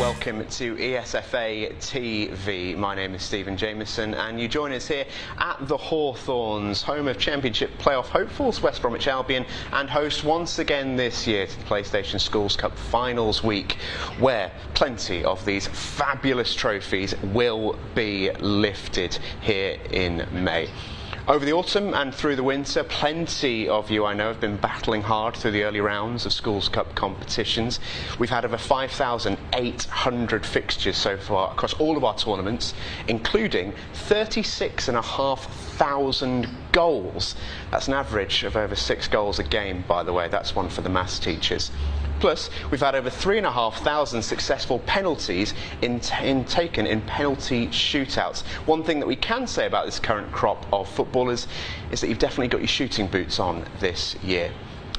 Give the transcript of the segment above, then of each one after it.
Welcome to ESFA TV. My name is Stephen Jameson and you join us here at the Hawthorns, home of Championship playoff hopefuls West Bromwich Albion, and host once again this year to the PlayStation Schools Cup finals week, where plenty of these fabulous trophies will be lifted here in May. Over the autumn and through the winter, plenty of you I know have been battling hard through the early rounds of Schools Cup competitions. We've had over 5,800 fixtures so far across all of our tournaments, including 36,500 goals. That's an average of over 6 goals a game, by the way. That's one for the maths teachers. Plus, we've had over 3,500 successful penalties taken in penalty shootouts. One thing that we can say about this current crop of footballers is that you've definitely got your shooting boots on this year.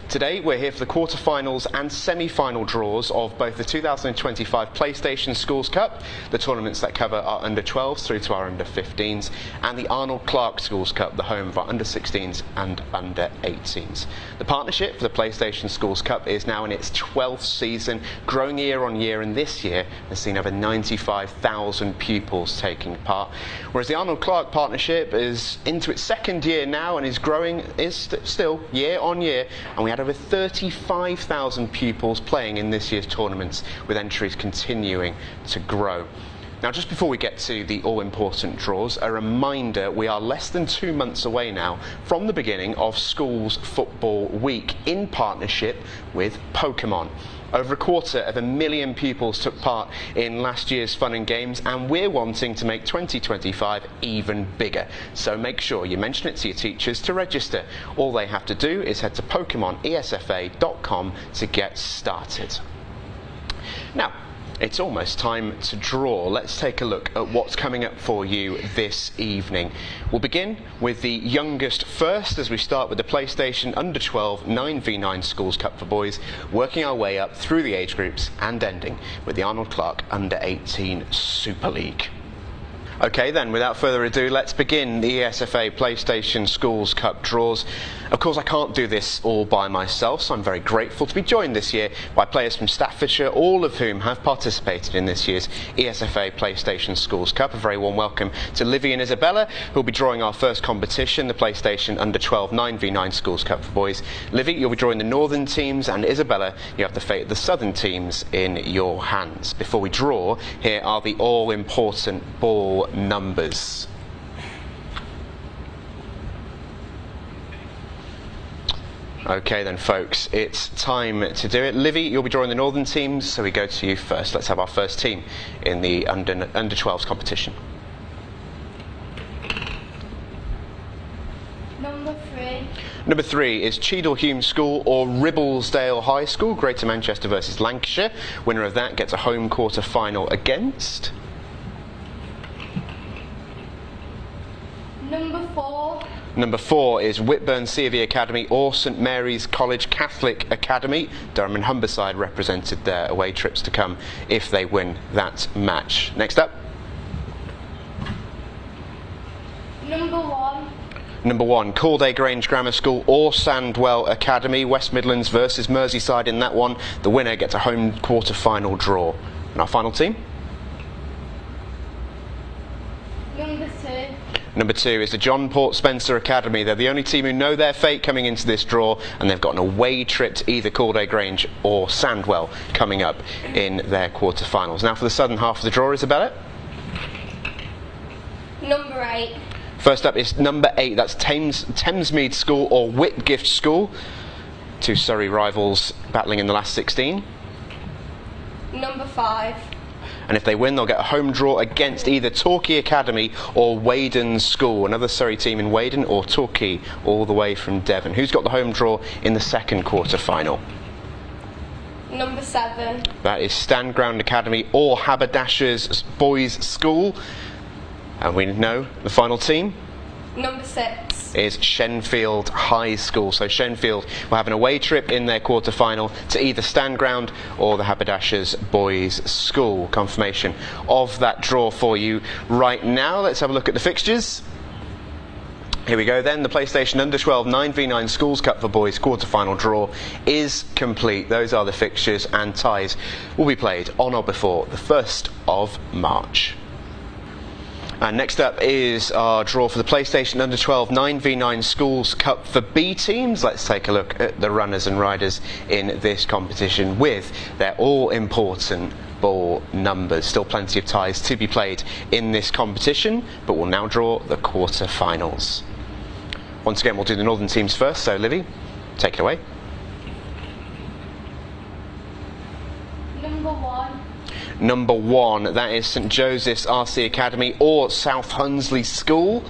Today we're here for the quarter-finals and semi-final draws of both the 2025 PlayStation Schools Cup, the tournaments that cover our under-12s through to our under-15s, and the Arnold Schools Cup, the home of our under-16s and under-18s. The partnership for the PlayStation Schools Cup is now in its 12th season, growing year on year, and this year has seen over 95,000 pupils taking part, whereas the Arnold partnership is into its second year now and is growing still year on year, and we had over 35,000 pupils playing in this year's tournaments, with entries continuing to grow. Now, just before we get to the all-important draws, a reminder, we are less than 2 months away now from the beginning of Schools Football Week in partnership with Pokemon. Over 250,000 pupils took part in last year's Fun and Games, and we're wanting to make 2025 even bigger. So make sure you mention it to your teachers to register. All they have to do is head to PokemonESFA.com to get started. Now, it's almost time to draw. Let's take a look at what's coming up for you this evening. We'll begin with the youngest first, as we start with the PlayStation Under-12 9v9 Schools Cup for boys, working our way up through the age groups and ending with the Arnold Under-18 Super League. Okay then, without further ado, let's begin the ESFA PlayStation Schools Cup draws. Of course, I can't do this all by myself, so I'm very grateful to be joined this year by players from Staffordshire, all of whom have participated in this year's ESFA PlayStation Schools Cup. A very warm welcome to Livy and Isabella, who will be drawing our first competition, the PlayStation Under-12 9v9 Schools Cup for boys. Livy, you'll be drawing the northern teams, and Isabella, you have the fate of the southern teams in your hands. Before we draw, here are the all-important ball numbers. Okay then folks, it's time to do it. Livy, you'll be drawing the northern teams, so we go to you first. Let's have our first team in the under-12s competition. Number 3 is Cheadlehume School or Ribblesdale High School, Greater Manchester versus Lancashire. Winner of that gets a home quarter final against. Number 4 is Whitburn C of E Academy or St Mary's College Catholic Academy. Durham and Humberside represented their away trips to come if they win that match. Next up. Number 1, Calday Grange Grammar School or Sandwell Academy. West Midlands versus Merseyside in that one. The winner gets a home quarter final draw. And our final team? Number 2 is the John Port Spencer Academy. They're the only team who know their fate coming into this draw, and they've got an away trip to either Calday Grange or Sandwell coming up in their quarter-finals. Now for the southern half of the draw, Isabella. Number 8. First up is number 8. That's Thamesmead School or Whitgift School. 2 Surrey rivals battling in the last 16. Number 5. And if they win, they'll get a home draw against either Torquay Academy or Weydon School, another Surrey team in Weydon, or Torquay, all the way from Devon. Who's got the home draw in the second quarter final? Number 7. That is Standground Academy or Haberdashers Boys School. And we know the final team? Number 6. Is Shenfield High School. So Shenfield will have an away trip in their quarter-final to either Standground or the Haberdashers Boys School. Confirmation of that draw for you right now. Let's have a look at the fixtures. Here we go then, the PlayStation Under-12 9v9 Schools Cup for boys quarter-final draw is complete. Those are the fixtures, and ties will be played on or before the 1st of March. And next up is our draw for the PlayStation Under-12 9v9 Schools Cup for B teams. Let's take a look at the runners and riders in this competition with their all-important ball numbers. Still plenty of ties to be played in this competition, but we'll now draw the quarter-finals. Once again, we'll do the northern teams first, so Livy, take it away. Number one, that is St Joseph's RC Academy or South Hunsley School.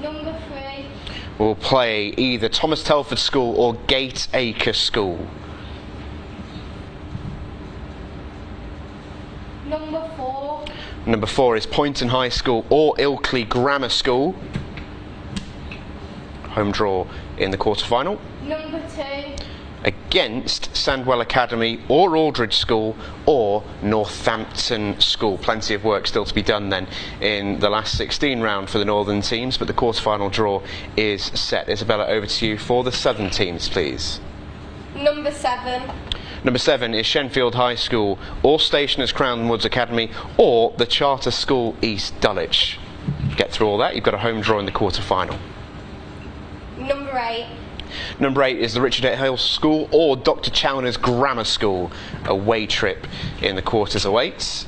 Number 3. We'll play either Thomas Telford School or Gateacre School. Number 4. Number 4 is Poynton High School or Ilkley Grammar School. Home draw in the quarter-final. Number 2. Against Sandwell Academy or Aldridge School or Northampton School. Plenty of work still to be done then in the last 16 round for the northern teams, but the quarter-final draw is set. Isabella, over to you for the southern teams, please. Number 7. Number 7 is Shenfield High School or Stationers Crown Woods Academy or the Charter School East Dulwich. Get through all that, you've got a home draw in the quarter-final. Number 8. Number 8 is the Richard Hill School or Dr Challoner's Grammar School. Away trip in the quarters awaits.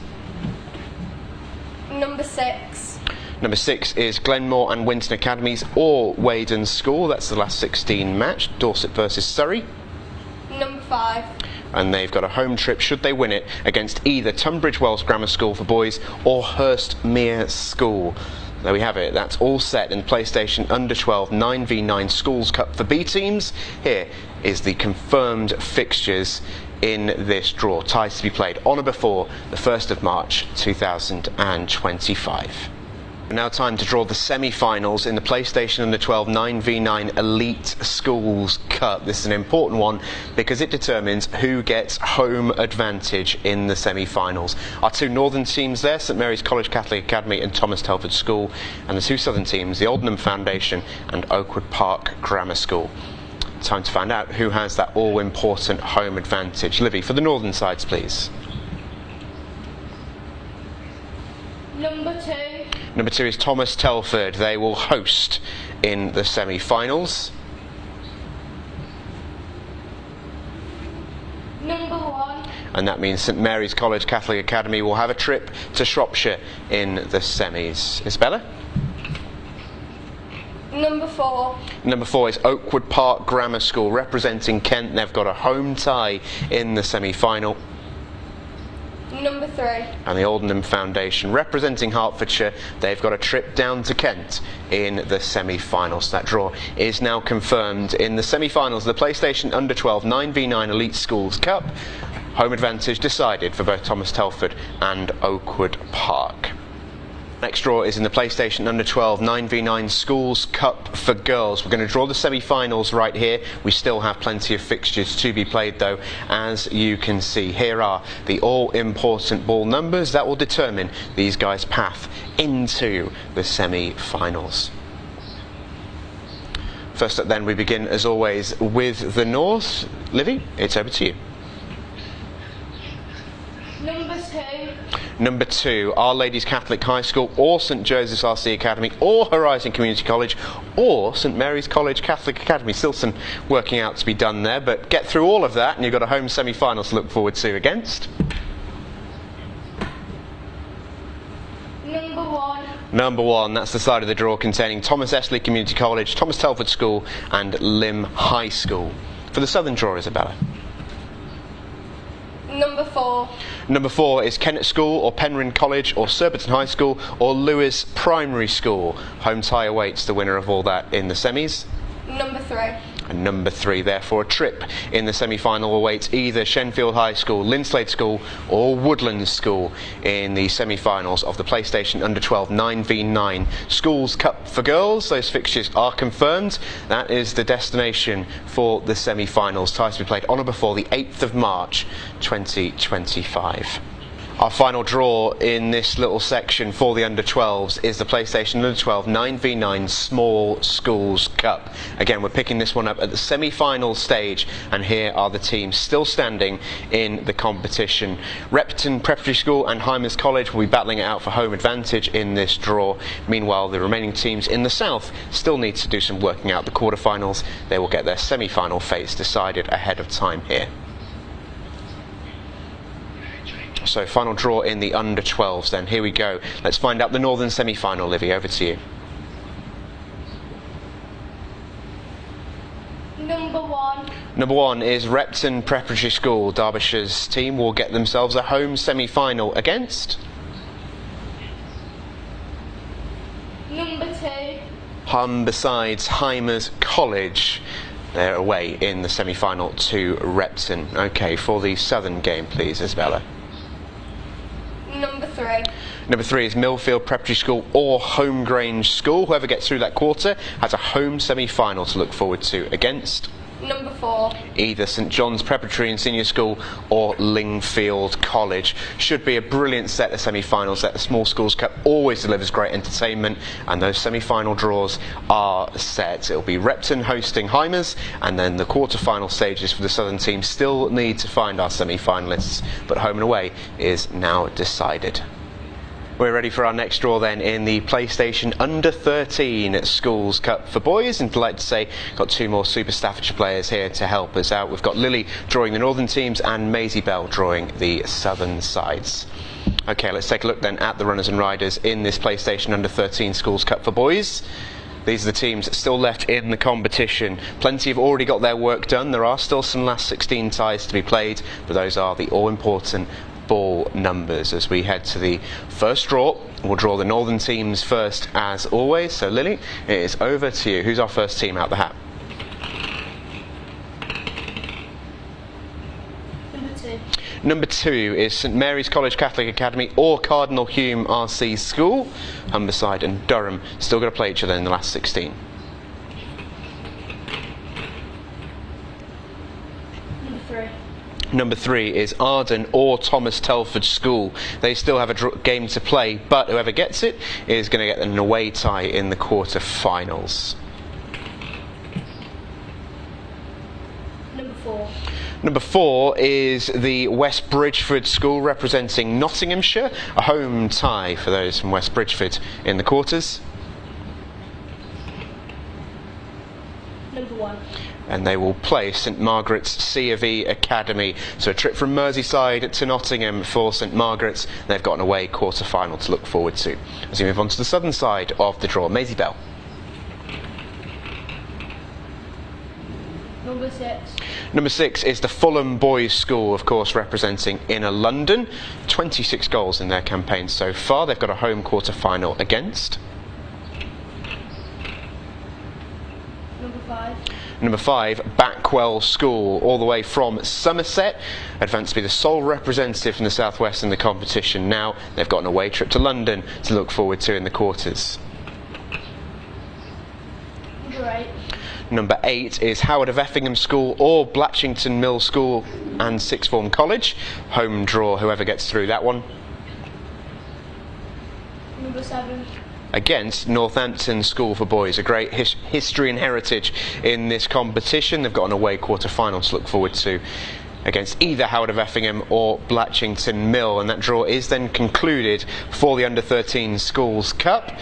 Number 6. Number 6 is Glenmore and Winton Academies or Weydon School. That's the last 16 match, Dorset versus Surrey. Number 5. And they've got a home trip, should they win it, against either Tunbridge Wells Grammar School for boys or Hurstmere School. There we have it, that's all set in PlayStation Under-12 9v9 Schools Cup for B teams. Here is the confirmed fixtures in this draw. Ties to be played on or before the 1st of March 2025. Now time to draw the semi-finals in the PlayStation Under-12 9v9 Elite Schools Cup. This is an important one because it determines who gets home advantage in the semi-finals. Our two northern teams there, St Mary's College Catholic Academy and Thomas Telford School, and the two southern teams, the Aldenham Foundation and Oakwood Park Grammar School. Time to find out who has that all-important home advantage. Livy, for the northern sides, please. Number 2. Number 2 is Thomas Telford. They will host in the semi-finals. Number 1. And that means St Mary's College Catholic Academy will have a trip to Shropshire in the semis. Isabella? Number 4. Number 4 is Oakwood Park Grammar School, representing Kent. They've got a home tie in the semi-final. Number 3. And the Aldenham Foundation, representing Hertfordshire, they've got a trip down to Kent in the semi-finals. That draw is now confirmed in the semi-finals of the PlayStation Under-12 9v9 Elite Schools Cup. Home advantage decided for both Thomas Telford and Oakwood Park. Next draw is in the PlayStation Under-12 9v9 Schools Cup for girls. We're going to draw the semi-finals right here. We still have plenty of fixtures to be played though, as you can see. Here are the all-important ball numbers that will determine these guys' path into the semi-finals. First up then, we begin as always with the North. Livy, it's over to you. Number 2. Number 2, Our Ladies Catholic High School or St Joseph's RC Academy or Horizon Community College or St Mary's College Catholic Academy. Still some working out to be done there, but get through all of that and you've got a home semi-final to look forward to against. Number 1. Number 1, that's the side of the draw containing Thomas Esley Community College, Thomas Telford School and Lymm High School. For the southern draw, Isabella. Number 4. Number 4 is Kennet School or Penryn College or Surbiton High School or Lewis Primary School. Home tie awaits the winner of all that in the semis. Number 3. And number 3, therefore, a trip in the semi-final awaits either Shenfield High School, Linslade School or Woodlands School in the semi-finals of the PlayStation Under-12 9v9 Schools Cup for girls. Those fixtures are confirmed. That is the destination for the semi-finals. Ties to be played on or before the 8th of March 2025. Our final draw in this little section for the under-12s is the PlayStation Under-12 9v9 Small Schools Cup. Again, we're picking this one up at the semi-final stage, and here are the teams still standing in the competition. Repton Preparatory School and Hymers College will be battling it out for home advantage in this draw. Meanwhile, the remaining teams in the south still need to do some working out the quarterfinals. They will get their semi-final fates decided ahead of time here. So final draw in the under-12s then. Here we go. Let's find out the northern semi-final. Livy, over to you. Number 1. Number 1 is Repton Preparatory School. Derbyshire's team will get themselves a home semi-final against? Number 2. Besides Hymers College. They're away in the semi-final to Repton. Okay, for the southern game, please, Isabella. Number 3. Number 3 is Millfield Preparatory School or Home Grange School. Whoever gets through that quarter has a home semi-final to look forward to against? Number 4. Either St John's Preparatory and Senior School or Lingfield College. Should be a brilliant set of semi-finals that the Small Schools Cup always delivers great entertainment, and those semi-final draws are set. It'll be Repton hosting Hymers, and then the quarter-final stages for the southern team still need to find our semi-finalists, but home and away is now decided. We're ready for our next draw then in the PlayStation Under-13 Schools Cup for boys, and delighted to say got 2 more Super Staffordshire players here to help us out. We've got Lily drawing the northern teams and Maisie Bell drawing the southern sides. Okay, let's take a look then at the runners and riders in this PlayStation Under-13 Schools Cup for boys. These are the teams still left in the competition. Plenty have already got their work done. There are still some last 16 ties to be played, but those are the all-important ball numbers. As we head to the first draw, we'll draw the northern teams first as always. So Lily, it is over to you. Who's our first team out the hat? Number 2. Number 2 is St Mary's College Catholic Academy or Cardinal Hume RC School. Humberside and Durham still going to play each other in the last 16. Number 3. Number 3 is Arden or Thomas Telford School. They still have a game to play, but whoever gets it is going to get an away tie in the quarter-finals. Number 4. Number 4 is the West Bridgeford School representing Nottinghamshire. A home tie for those from West Bridgeford in the quarters. Number 1. And they will play St Margaret's C of E Academy. So a trip from Merseyside to Nottingham for St Margaret's. They've got an away quarter-final to look forward to. As we move on to the southern side of the draw, Maisie Bell. Number 6. Number 6 is the Fulham Boys School, of course, representing Inner London. 26 goals in their campaign so far. They've got a home quarter-final against? Number 5. Number 5, Backwell School, all the way from Somerset. Advanced to be the sole representative from the southwest in the competition. Now they've got an away trip to London to look forward to in the quarters. Number 8. Number 8 is Howard of Effingham School or Blatchington Mill School and Sixth Form College. Home draw, whoever gets through that one. Number 7. Against Northampton School for Boys. A great history and heritage in this competition. They've got an away quarter-final to look forward to against either Howard of Effingham or Blatchington Mill, and that draw is then concluded for the Under-13 Schools Cup.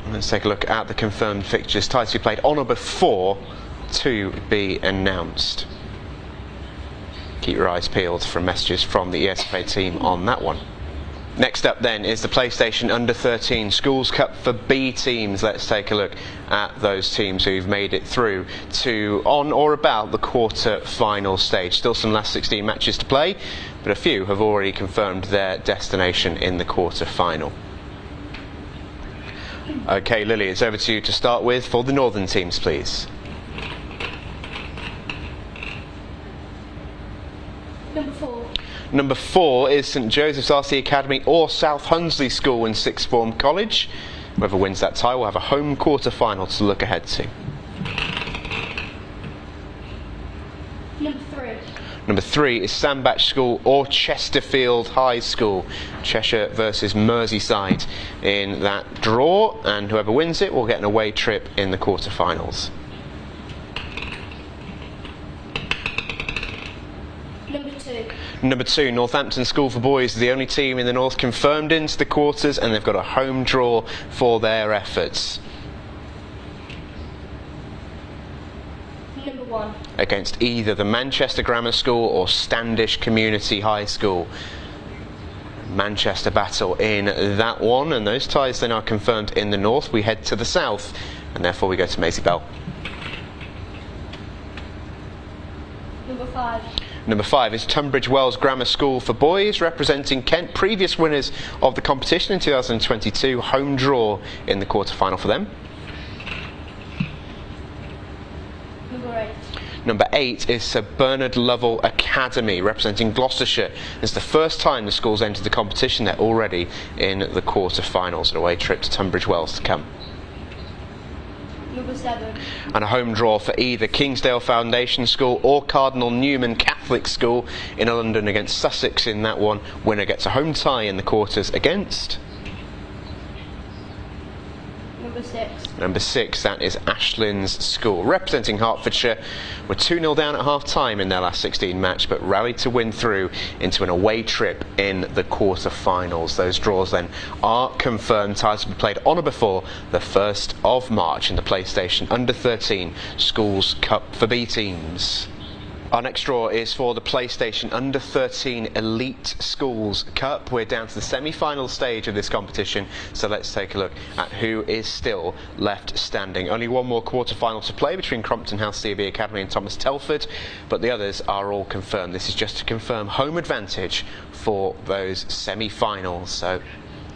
Let's take a look at the confirmed fixtures. Ties to be played on or before to be announced. Keep your eyes peeled for messages from the ESFA team on that one. Next up then is the PlayStation Under-13 Schools Cup for B teams. Let's take a look at those teams who've made it through to on or about the quarter-final stage. Still some last 16 matches to play, but a few have already confirmed their destination in the quarter-final. Okay, Lily, it's over to you to start with for the northern teams, please. Number 4. Number 4 is St Joseph's RC Academy or South Hunsley School and Sixth Form College. Whoever wins that tie will have a home quarter-final to look ahead to. Number 3. Number 3 is Sandbach School or Chesterfield High School. Cheshire versus Merseyside in that draw, and whoever wins it will get an away trip in the quarter-finals. Number 2, Northampton School for Boys, the only team in the north confirmed into the quarters, and they've got a home draw for their efforts. Number 1. Against either the Manchester Grammar School or Standish Community High School. Manchester battle in that one, and those ties then are confirmed in the north. We head to the south, and therefore we go to Maisie Bell. Number 5. Number 5 is Tunbridge Wells Grammar School for Boys, representing Kent, previous winners of the competition in 2022. Home draw in the quarter-final for them. Number 8. Number 8 is Sir Bernard Lovell Academy, representing Gloucestershire. It's the first time the school's entered the competition. They're already in the quarter-finals. An away trip to Tunbridge Wells to come. Number 7. And a home draw for either Kingsdale Foundation School or Cardinal Newman Catholic School in London against Sussex in that one. Winner gets a home tie in the quarters against... Number 6. Number 6, that is Ashlyns School, representing Hertfordshire. Were 2-0 down at half-time in their last 16 match, but rallied to win through into an away trip in the quarter-finals. Those draws then are confirmed. Ties will be played on or before the 1st of March in the PlayStation Under-13 Schools Cup for B teams. Our next draw is for the PlayStation Under-13 Elite Schools Cup. We're down to the semi-final stage of this competition, so let's take a look at who is still left standing. Only one more quarter-final to play between Crompton House CV Academy and Thomas Telford, but the others are all confirmed. This is just to confirm home advantage for those semi-finals, so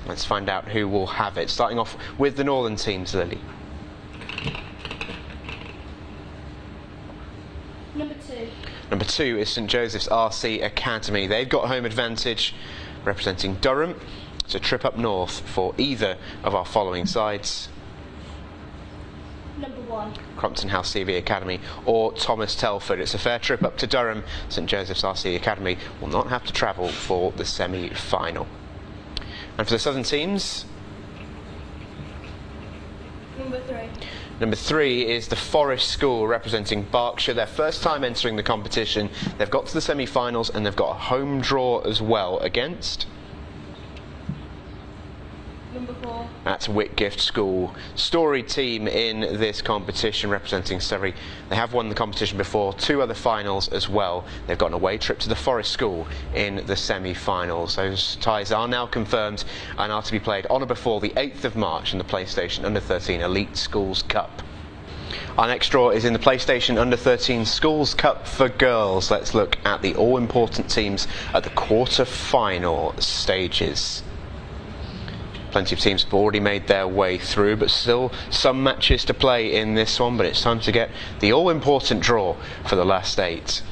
let's find out who will have it. Starting off with the Northern teams, Lily. Number 2. Number 2 is St Joseph's RC Academy. They've got home advantage, representing Durham. It's a trip up north for either of our following sides. Number 1. Crompton House CV Academy or Thomas Telford. It's a fair trip up to Durham. St Joseph's RC Academy will not have to travel for the semi-final. And for the southern teams... Number 3. Number 3 is the Forest School, representing Berkshire. Their first time entering the competition. They've got to the semi-finals and they've got a home draw as well against... Number 4. That's Whitgift School. Storied team in this competition, representing Surrey. They have won the competition before, 2 other finals as well. They've got an away trip to the Forest School in the semi-finals. Those ties are now confirmed and are to be played on or before the 8th of March in the PlayStation Under-13 Elite Schools Cup. Our next draw is in the PlayStation Under-13 Schools Cup for girls. Let's look at the all-important teams at the quarter-final stages. Plenty of teams have already made their way through, but still some matches to play in this one. But it's time to get the all-important draw for the last 8.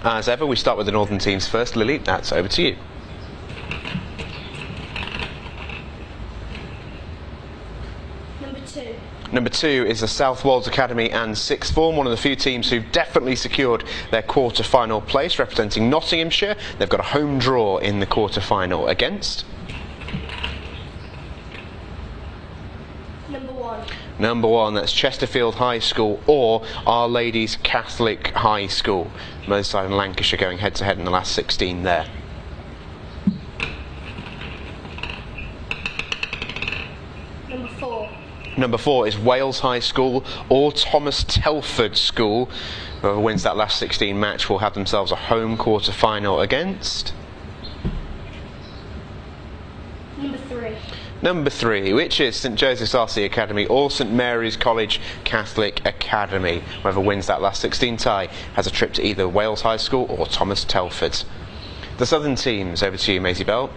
As ever, we start with the Northern teams first. Lily, that's over to you. Number 2. Number 2 is the South Wolds Academy and Sixth Form, one of the few teams who've definitely secured their quarter-final place, representing Nottinghamshire. They've got a home draw in the quarter-final against... Number 1. Number 1, that's Chesterfield High School or Our Ladies Catholic High School. Merseyside and Lancashire going head-to-head in the last 16 there. Number 4. Number 4 is Wales High School or Thomas Telford School. Whoever wins that last 16 match will have themselves a home quarter-final against... Number 3. Number 3, which is St Joseph's RC Academy or St Mary's College Catholic Academy. Whoever wins that last 16 tie has a trip to either Wales High School or Thomas Telford. The southern teams, over to you, Maisie Bell.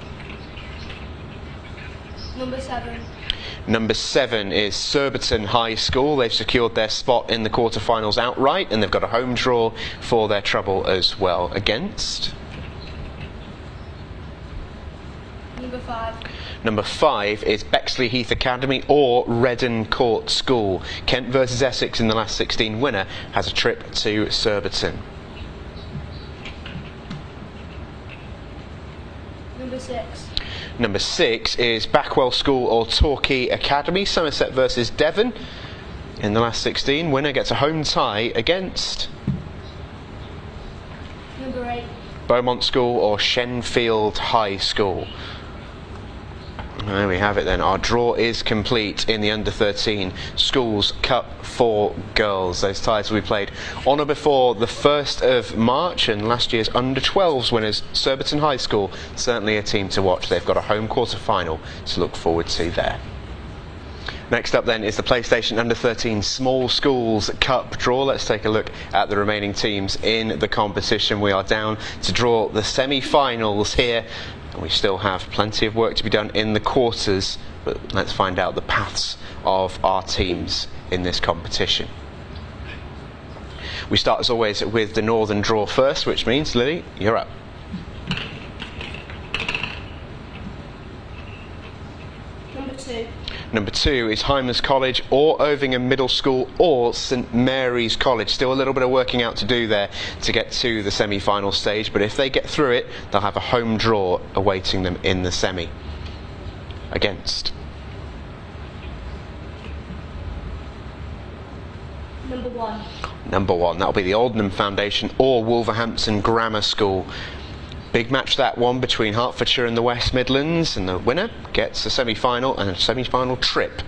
Number 7. Number 7 is Surbiton High School. They've secured their spot in the quarter-finals outright, and they've got a home draw for their trouble as well against... Number 5. Number 5 is Bexley Heath Academy or Redden Court School. Kent versus Essex in the last 16 winner has a trip to Surbiton. Number 6 is Backwell School or Torquay Academy, Somerset versus Devon. In the last 16, winner gets a home tie against Number 8. Beaumont School or Shenfield High School. There we have it then. Our draw is complete in the Under 13 Schools Cup for girls. Those ties will be played on or before the 1st of March, and last year's Under 12s winners, Surbiton High School, certainly a team to watch. They've got a home quarter final to look forward to there. Next up then is the PlayStation Under 13 Small Schools Cup draw. Let's take a look at the remaining teams in the competition. We are down to draw the semi-finals here. And we still have plenty of work to be done in the quarters, but let's find out the paths of our teams in this competition. We start as always with the northern draw first, which means, Lily, you're up. Number 2. Number 2 is Hymers College or Irvingham Middle School or St Mary's College. Still a little bit of working out to do there to get to the semi-final stage, but if they get through it, they'll have a home draw awaiting them in the semi. Against Number 1. Number 1, that'll be the Aldenham Foundation or Wolverhampton Grammar School. Big match, that one, between Hertfordshire and the West Midlands, and the winner gets a semi-final and a semi-final trip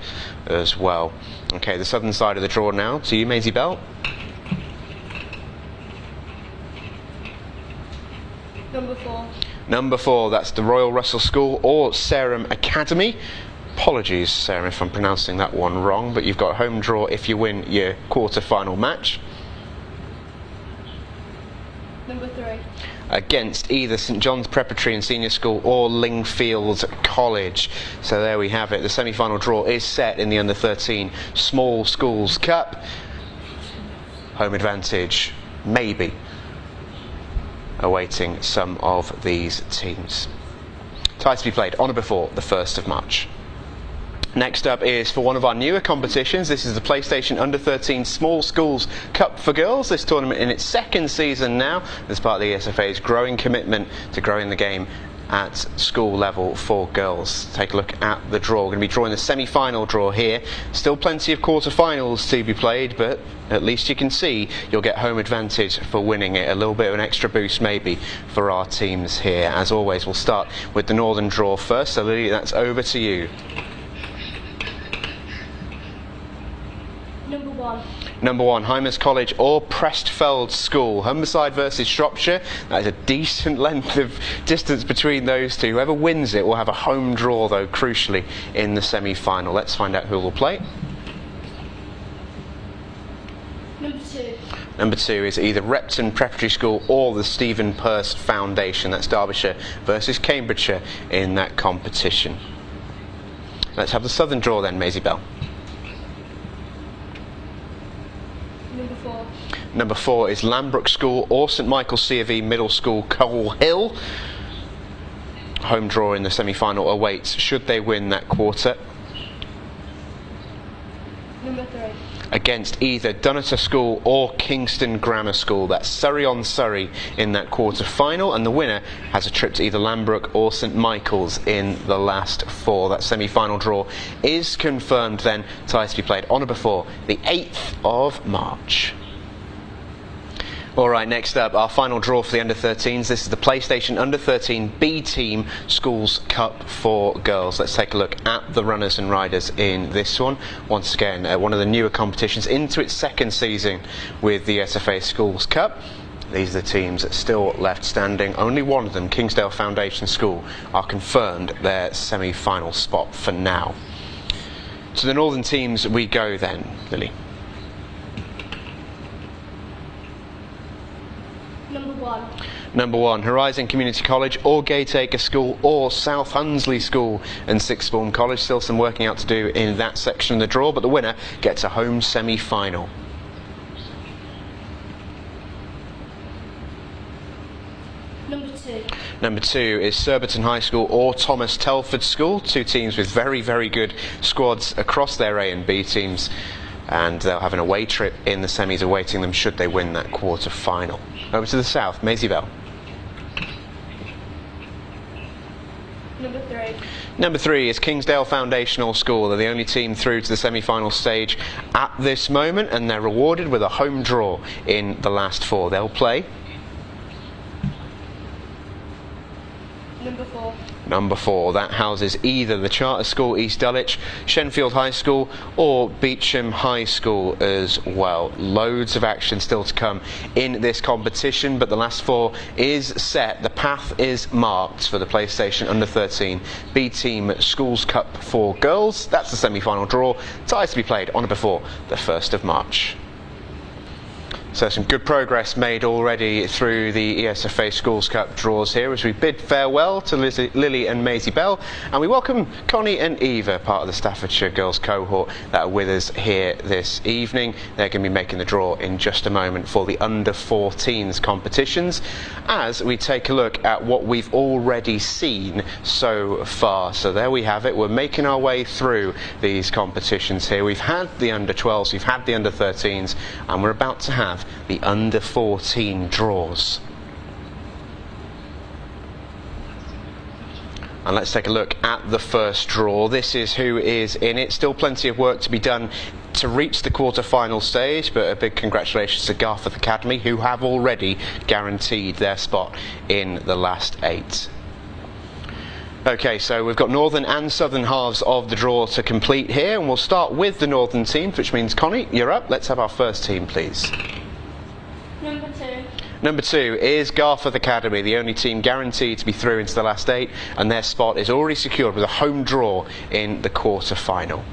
as well. Okay, the southern side of the draw now. To you, Maisie Bell. Number 4. Number 4, that's the Royal Russell School or Sarum Academy. Apologies, Sarah, if I'm pronouncing that one wrong, but you've got a home draw if you win your quarter-final match. Number 3. Against either St John's Preparatory and Senior School or Lingfield College. So there we have it. The semi-final draw is set in the Under 13 Small Schools Cup. Home advantage, maybe, awaiting some of these teams. Ties to be played on or before the 1st of March. Next up is for one of our newer competitions. This is the PlayStation Under 13 Small Schools Cup for girls. This tournament in its 2nd season now, as part of the ESFA's growing commitment to growing the game at school level for girls. Take a look at the draw. We're going to be drawing the semi-final draw here. Still plenty of quarter-finals to be played, but at least you can see you'll get home advantage for winning it. A little bit of an extra boost maybe for our teams here. As always, we'll start with the northern draw first. So Lily, that's over to you. Number 1. Number 1, Hymers College or Prestfeld School. Humberside versus Shropshire. That is a decent length of distance between those two. Whoever wins it will have a home draw, though, crucially, in the semi-final. Let's find out who will play. Number 2. Number 2 is either Repton Preparatory School or the Stephen Peirce Foundation. That's Derbyshire versus Cambridgeshire in that competition. Let's have the southern draw then, Maisie Bell. Number 4. Number 4 is Lambrook School or St Michael's C of E Middle School, Coal Hill. Home draw in the semi-final awaits should they win that quarter. Number 3. Against either Dunnottar School or Kingston Grammar School. That's Surrey-on-Surrey in that quarter final, and the winner has a trip to either Lambrook or St Michael's in the last 4. That semi-final draw is confirmed then. Ties to be played on or before the 8th of March. Alright, next up, our final draw for the Under 13s. This is the PlayStation Under 13 B Team Schools Cup for girls. Let's take a look at the runners and riders in this one. Once again, one of the newer competitions into its 2nd season with the ESFA Schools Cup. These are the teams still left standing. Only one of them, Kingsdale Foundation School, are confirmed their semi-final spot for now. To the northern teams we go then, Lily. Number 1. Number 1, Horizon Community College or Gateacre School or South Hunsley School and Sixth Form College. Still some working out to do in that section of the draw, but the winner gets a home semi-final. Number 2. Number 2 is Surbiton High School or Thomas Telford School. Two teams with very, very good squads across their A and B teams, and they'll have an away trip in the semis awaiting them should they win that quarter final. Over to the south, Maisie Bell. Number 3. Number 3 is Kingsdale Foundational School. They're the only team through to the semi-final stage at this moment, and they're rewarded with a home draw in the last 4. They'll play Number 4. Number 4, that houses either the Charter School East Dulwich, Shenfield High School or Beecham High School as well. Loads of action still to come in this competition, but the last 4 is set. The path is marked for the PlayStation Under-13 B-Team Schools Cup for girls. That's the semi-final draw. Ties to be played on or before the 1st of March. So some good progress made already through the ESFA Schools Cup draws here as we bid farewell to Lily and Maisie Bell, and we welcome Connie and Eva, part of the Staffordshire girls cohort, that are with us here this evening. They're going to be making the draw in just a moment for the under-14s competitions as we take a look at what we've already seen so far. So there we have it. We're making our way through these competitions here. We've had the under-12s, we've had the under-13s, and we're about to have the under-14 draws. And let's take a look at the first draw. This is who is in it. Still plenty of work to be done to reach the quarter-final stage, but a big congratulations to Garforth Academy, who have already guaranteed their spot in the last 8. Okay, so we've got northern and southern halves of the draw to complete here, and we'll start with the northern teams, which means Connie, you're up. Let's have our first team, please. Number 2. Number 2 is Garforth Academy, the only team guaranteed to be through into the last 8, and their spot is already secured with a home draw in the quarter-final.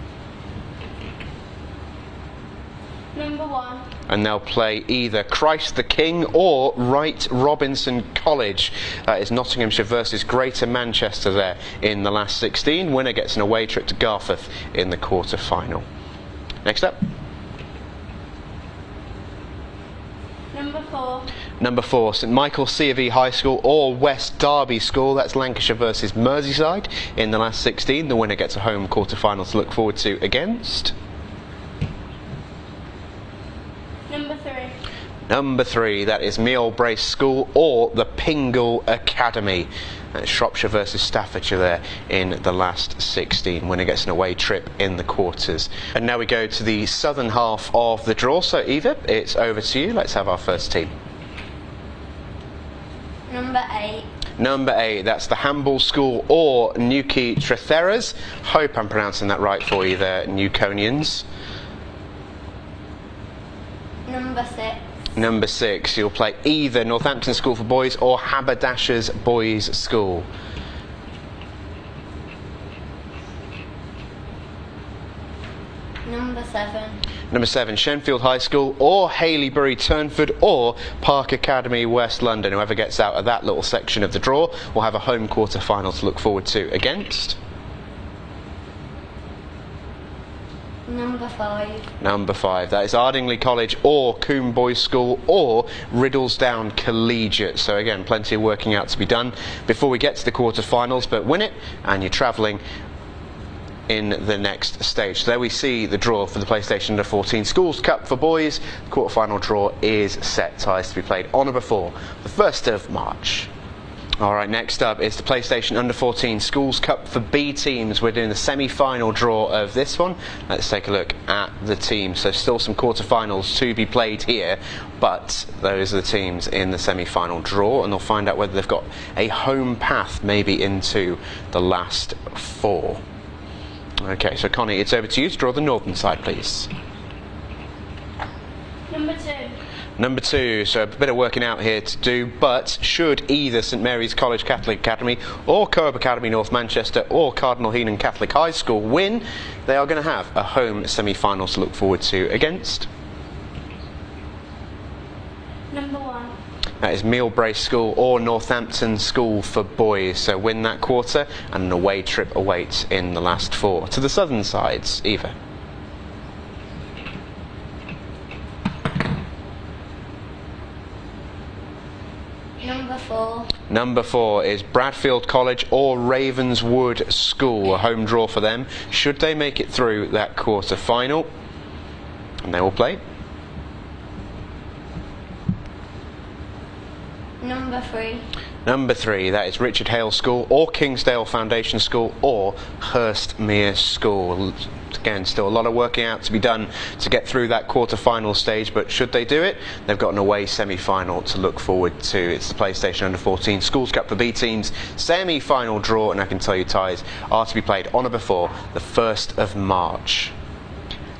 Number 1. And they'll play either Christ the King or Wright Robinson College. That is Nottinghamshire versus Greater Manchester there in the last 16. Winner gets an away trip to Garforth in the quarter-final. Next up. Number 4. Number 4, St Michael C of E High School or West Derby School. That's Lancashire versus Merseyside in the last 16. The winner gets a home quarter-final to look forward to against. Number 3. Number 3, that is Meal Brace School or the Pingle Academy. That's Shropshire versus Staffordshire there in the last 16. Winner gets an away trip in the quarters. And now we go to the southern half of the draw. So Eva, it's over to you. Let's have our first team. Number 8. Number 8, that's the Hamble School or Newquay Tretheras. Hope I'm pronouncing that right for you there, Newconians. Number 6. Number 6, you'll play either Northampton School for Boys or Haberdashers Boys School. Number 7. Number 7, Shenfield High School or Haileybury Turnford or Park Academy West London. Whoever gets out of that little section of the draw will have a home quarter-final to look forward to against. Number 5. Number 5, that is Ardingly College or Coombe Boys School or Riddlesdown Collegiate. So again, plenty of working out to be done before we get to the quarter-finals, but win it and you're travelling in the next stage. So there we see the draw for the PlayStation Under-14 Schools Cup for boys. The quarter-final draw is set. Ties to be played on or before the 1st of March. Alright, next up is the PlayStation Under-14 Schools Cup for B teams. We're doing the semi-final draw of this one. Let's take a look at the teams. So still some quarter-finals to be played here, but those are the teams in the semi-final draw, and they'll find out whether they've got a home path maybe into the last 4. Okay, so Connie, it's over to you to draw the northern side, please. Number 2. Number 2, so a bit of working out here to do, but should either St Mary's College Catholic Academy or Co-op Academy North Manchester or Cardinal Heenan Catholic High School win, they are going to have a home semi-final to look forward to against. Number 1. That is Meal Brace School or Northampton School for Boys. So win that quarter and an away trip awaits in the last 4. To the southern sides, Eva. Number 4. Number 4 is Bradfield College or Ravenswood School. A home draw for them should they make it through that quarter final. And they will play. Number 3. Number 3, that is Richard Hale School or Kingsdale Foundation School or Hurstmere School. Again, still a lot of working out to be done to get through that quarter-final stage, but should they do it, they've got an away semi-final to look forward to. It's the PlayStation Under-14 Schools Cup for B teams, semi-final draw, and I can tell you ties are to be played on or before the 1st of March.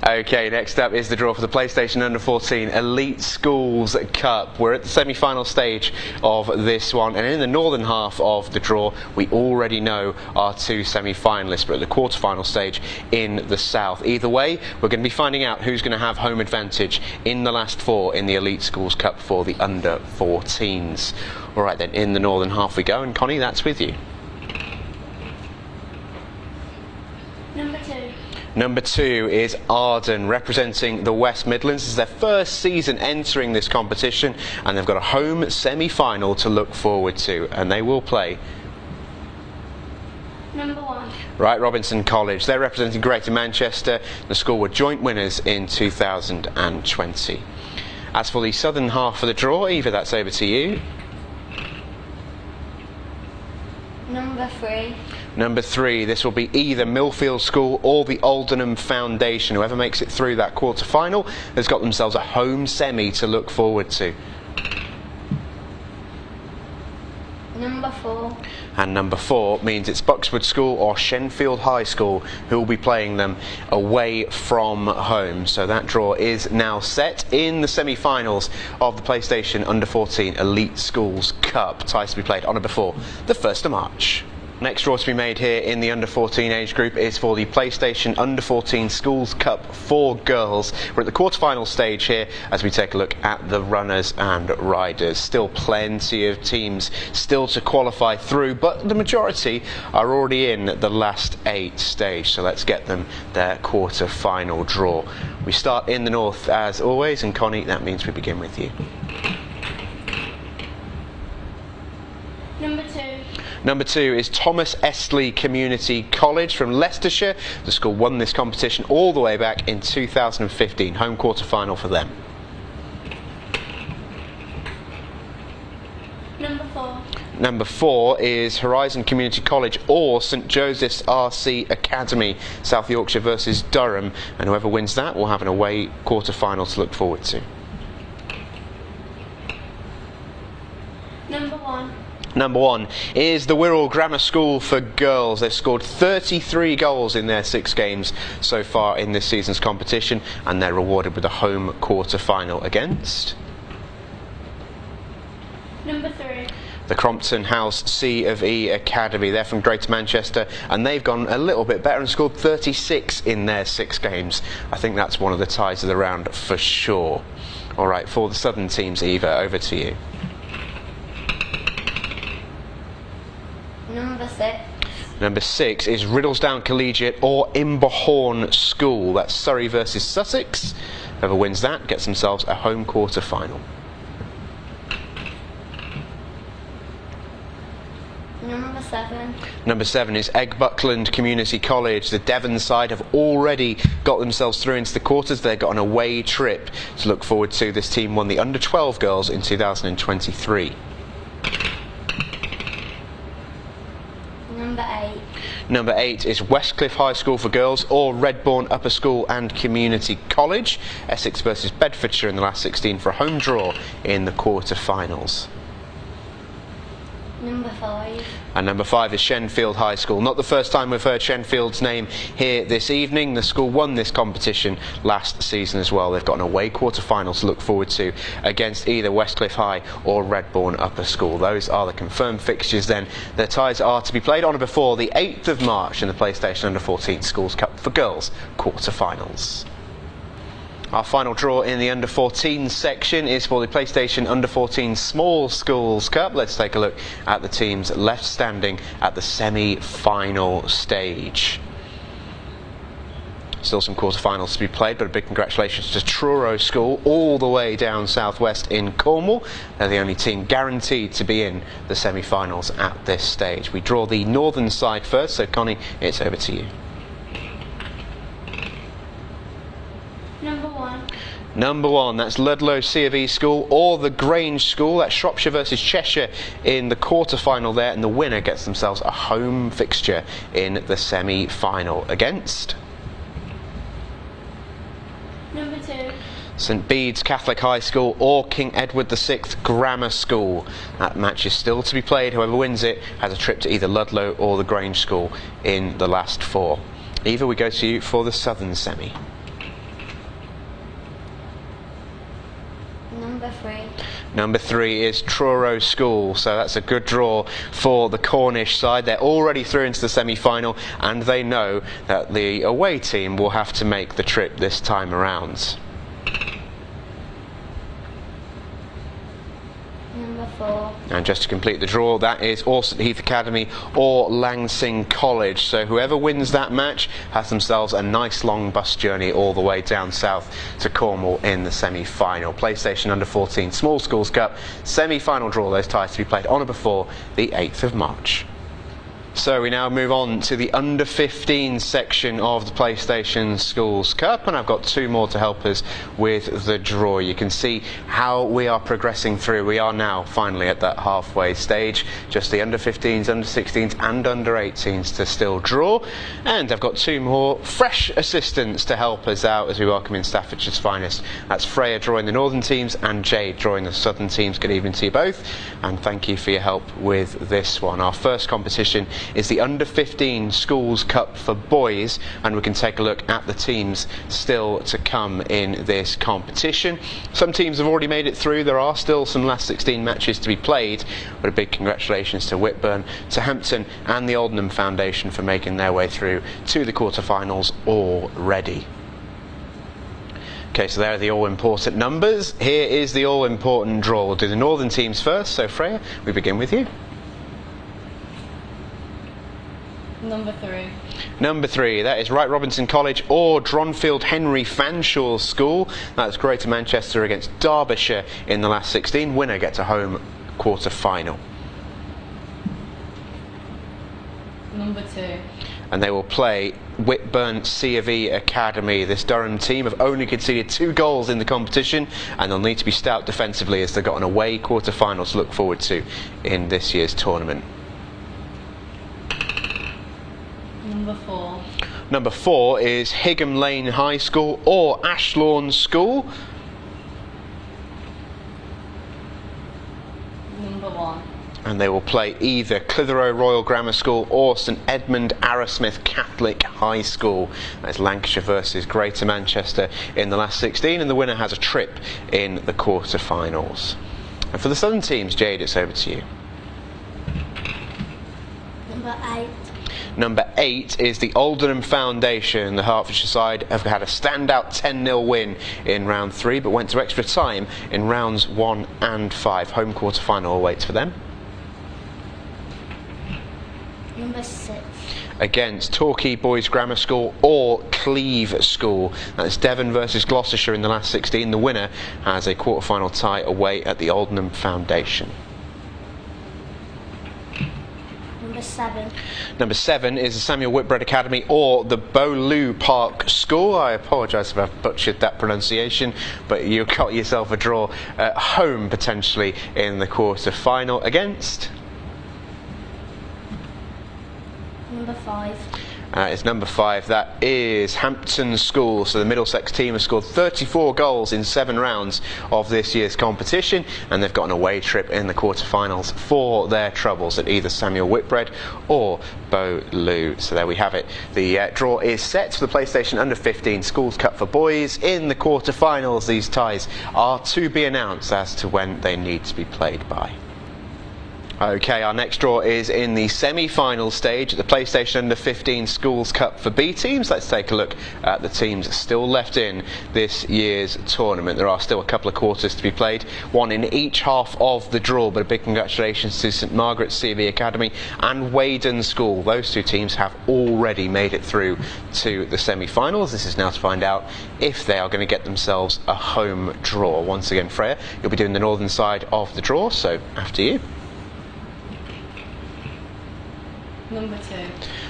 Okay, next up is the draw for the PlayStation Under-14 Elite Schools Cup. We're at the semi-final stage of this one, and in the northern half of the draw, we already know our 2 semi-finalists, but at the quarter-final stage in the south. Either way, we're going to be finding out who's going to have home advantage in the last 4 in the Elite Schools Cup for the Under-14s. All right, then, in the northern half we go, and Connie, that's with you. Number 2. Number 2 is Arden, representing the West Midlands. This is their first season entering this competition, and they've got a home semi-final to look forward to, and they will play Number 1. Right Robinson College. They're representing Greater Manchester. The school were joint winners in 2020. As for the southern half of the draw, Eva, that's over to you. Number 3. Number 3, this will be either Millfield School or the Aldenham Foundation. Whoever makes it through that quarter-final has got themselves a home semi to look forward to. Number 4. And number 4 means it's Buxwood School or Shenfield High School who will be playing them away from home. So that draw is now set in the semi-finals of the PlayStation Under-14 Elite Schools Cup. Ties to be played on or before the 1st of March. Next draw to be made here in the Under-14 age group is for the PlayStation Under-14 Schools Cup for girls. We're at the quarter-final stage here as we take a look at the runners and riders. Still plenty of teams still to qualify through, but the majority are already in the last 8 stage, so let's get them their quarter-final draw. We start in the north as always, and Connie, that means we begin with you. Number 2. Number 2 is Thomas Estley Community College from Leicestershire. The school won this competition all the way back in 2015. Home quarter-final for them. Number 4. Number 4 is Horizon Community College or St Joseph's RC Academy, South Yorkshire versus Durham, and whoever wins that will have an away quarter-final to look forward to. Number 1. Number 1 is the Wirral Grammar School for girls. They've scored 33 goals in their 6 games so far in this season's competition, and they're rewarded with a home quarter-final against Number 3. the Crompton House C of E Academy. They're from Greater Manchester, and they've gone a little bit better and scored 36 in their 6 games. I think that's one of the ties of the round for sure. All right, for the southern teams, Eva, over to you. Number 6. Number 6 is Riddlesdown Collegiate or Imberhorn School. That's Surrey versus Sussex. Whoever wins that gets themselves a home quarter-final. Number 7. Number 7 is Eggbuckland Community College. The Devon side have already got themselves through into the quarters. They've got an away trip to look forward to. This team won the Under-12 girls in 2023. Number 8. Number 8 is Westcliff High School for girls or Redbourne Upper School and Community College. Essex versus Bedfordshire in the last 16 for a home draw in the quarter-finals. Number 5. And number 5 is Shenfield High School. Not the first time we've heard Shenfield's name here this evening. The school won this competition last season as well. They've got an away quarter-final to look forward to against either Westcliff High or Redbourne Upper School. Those are the confirmed fixtures then. Their ties are to be played on or before the 8th of March in the PlayStation Under-14 Schools Cup for girls quarter-finals. Our final draw in the Under-14 section is for the PlayStation Under-14 Small Schools Cup. Let's take a look at the teams left standing at the semi-final stage. Still some quarter-finals to be played, but a big congratulations to Truro School, all the way down southwest in Cornwall. They're the only team guaranteed to be in the semi-finals at this stage. We draw the northern side first, so Connie, it's over to you. Number 1. Number 1, that's Ludlow C of E School or the Grange School. That's Shropshire versus Cheshire in the quarter-final there, and the winner gets themselves a home fixture in the semi-final against Number 2. St Bede's Catholic High School or King Edward VI Grammar School. That match is still to be played. Whoever wins it has a trip to either Ludlow or the Grange School in the last 4. Eva, we go to you for the southern semi. Number 3. Number 3 is Truro School, so that's a good draw for the Cornish side. They're already through into the semi-final, and they know that the away team will have to make the trip this time around. Number 4. And just to complete the draw, that is Orsett Heath Academy or Langsing College. So whoever wins that match has themselves a nice long bus journey all the way down south to Cornwall in the semi-final. PlayStation Under 14 Small Schools Cup semi-final draw. Those ties to be played on or before the 8th of March. So we now move on to the under 15 section of the PlayStation Schools Cup, and I've got 2 more to help us with the draw. You can see how we are progressing through. We are now finally at that halfway stage. Just the under 15s, under 16s and under 18s to still draw. And I've got 2 more fresh assistants to help us out as we welcome in Staffordshire's finest. That's Freya drawing the northern teams and Jade drawing the southern teams. Good evening to you both, and thank you for your help with this one. Our first competition is the Under 15 Schools Cup for boys, and we can take a look at the teams still to come in this competition. Some teams have already made it through. There are still some last 16 matches to be played, but a big congratulations to Whitburn, to Hampton and the Aldenham Foundation for making their way through to the quarterfinals already. Okay, so there are the all-important numbers. Here is the all-important draw. We'll do the northern teams first, so Freya, we begin with you. Number 3. Number 3, that is Wright Robinson College or Dronfield Henry Fanshawe School. That's Greater Manchester against Derbyshire in the last 16. Winner gets a home quarter final. Number 2. And they will play Whitburn C of E Academy. This Durham team have only conceded 2 goals in the competition, and they'll need to be stout defensively as they've got an away quarter final to look forward to in this year's tournament. Number 4. Number 4 is Higham Lane High School or Ashlawn School. Number 1. And they will play either Clitheroe Royal Grammar School or St Edmund Arrowsmith Catholic High School. That's Lancashire versus Greater Manchester in the last 16, and the winner has a trip in the quarter-finals. And for the southern teams, Jade, it's over to you. Number 8. Number 8 is the Aldenham Foundation. The Hertfordshire side have had a standout 10-0 win in round 3, but went to extra time in rounds 1 and 5. Home quarter final awaits for them. Number 6. Against Torquay Boys Grammar School or Cleve School. That's Devon versus Gloucestershire in the last 16. The winner has a quarter-final tie away at the Aldenham Foundation. Number 7. Number 7 is the Samuel Whitbread Academy or the Bowloo Park School. I apologise if I've butchered that pronunciation, but you got yourself a draw at home potentially in the quarter-final against... Number 5. It's number 5. That is Hampton School. So the Middlesex team has scored 34 goals in 7 rounds of this year's competition, and they've got an away trip in the quarterfinals for their troubles at either Samuel Whitbread or Bowloo. So there we have it. The draw is set for the PlayStation Under 15 Schools Cup for boys in the quarterfinals. These ties are to be announced as to when they need to be played by. Okay, our next draw is in the semi-final stage at the PlayStation Under 15 Schools Cup for B teams. Let's take a look at the teams still left in this year's tournament. There are still a couple of quarters to be played, one in each half of the draw, but a big congratulations to St Margaret's CV Academy and Weydon School. Those 2 teams have already made it through to the semi-finals. This is now to find out if they are going to get themselves a home draw. Once again, Freya, you'll be doing the northern side of the draw, so after you. Number 2.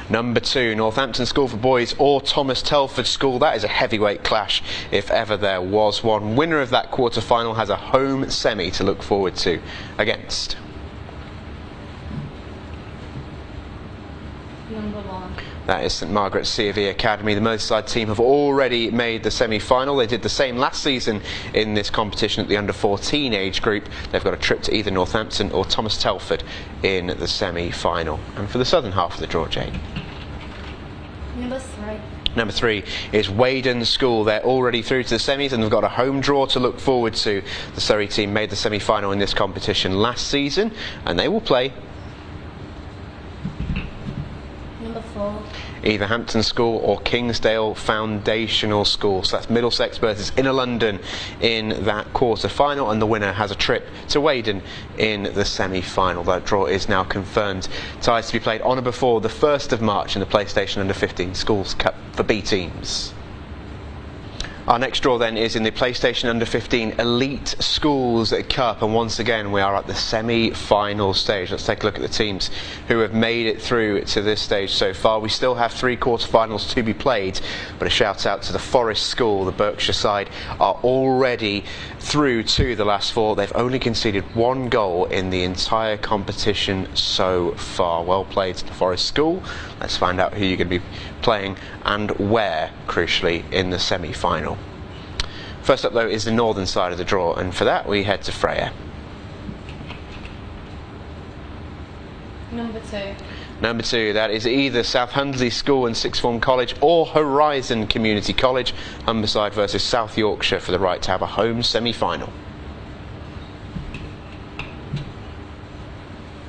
Number 2, Northampton School for Boys or Thomas Telford School. That is a heavyweight clash if ever there was one. Winner of that quarter-final has a home semi to look forward to against. Number 1. That is St Margaret's C of E Academy. The Merseyside team have already made the semi-final. They did the same last season in this competition at the under-14 age group. They've got a trip to either Northampton or Thomas Telford in the semi-final. And for the southern half of the draw, Jane. Number 3. Number 3 is Weston School. They're already through to the semis and they've got a home draw to look forward to. The Surrey team made the semi-final in this competition last season and they will play Number 4. either Hampton School or Kingsdale Foundational School. So that's Middlesex versus Inner London in that quarter-final, and the winner has a trip to Weston in the semi-final. That draw is now confirmed. Ties to be played on or before the 1st of March in the PlayStation Under-15 Schools Cup for B teams. Our next draw then is in the PlayStation Under-15 Elite Schools Cup, and once again we are at the semi-final stage. Let's take a look at the teams who have made it through to this stage so far. We still have 3 quarter-finals to be played, but a shout out to the Forest School. The Berkshire side are already through to the last 4. They've only conceded 1 goal in the entire competition so far. Well played to the Forest School. Let's find out who you're going to be playing and where, crucially, in the semi-final. First up though is the northern side of the draw, and for that we head to Freya. Number 2. Number 2, that is either South Hunsley School and Sixth Form College or Horizon Community College. Humberside versus South Yorkshire for the right to have a home semi-final.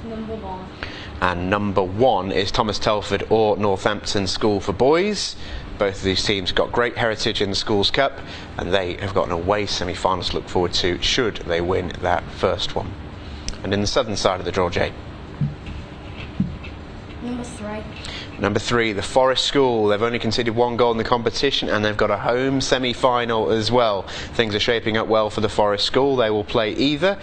Number 1. And number 1 is Thomas Telford or Northampton School for Boys. Both of these teams have got great heritage in the Schools Cup, and they have got an away semi-final to look forward to should they win that first one. And in the southern side of the draw, Jane. Number 3. Number 3, the Forest School. They've only conceded 1 goal in the competition and they've got a home semi-final as well. Things are shaping up well for the Forest School. They will play either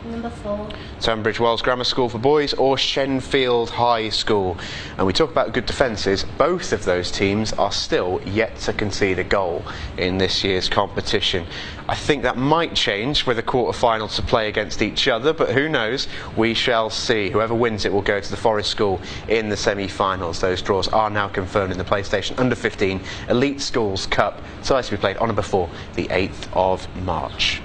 Number 4. Tunbridge Wells Grammar School for Boys or Shenfield High School. And we talk about good defences. Both of those teams are still yet to concede a goal in this year's competition. I think that might change with a quarter-final to play against each other, but who knows? We shall see. Whoever wins it will go to the Forest School in the semi-finals. Those draws are now confirmed in the PlayStation Under-15 Elite Schools Cup. So to be played on or before the 8th of March.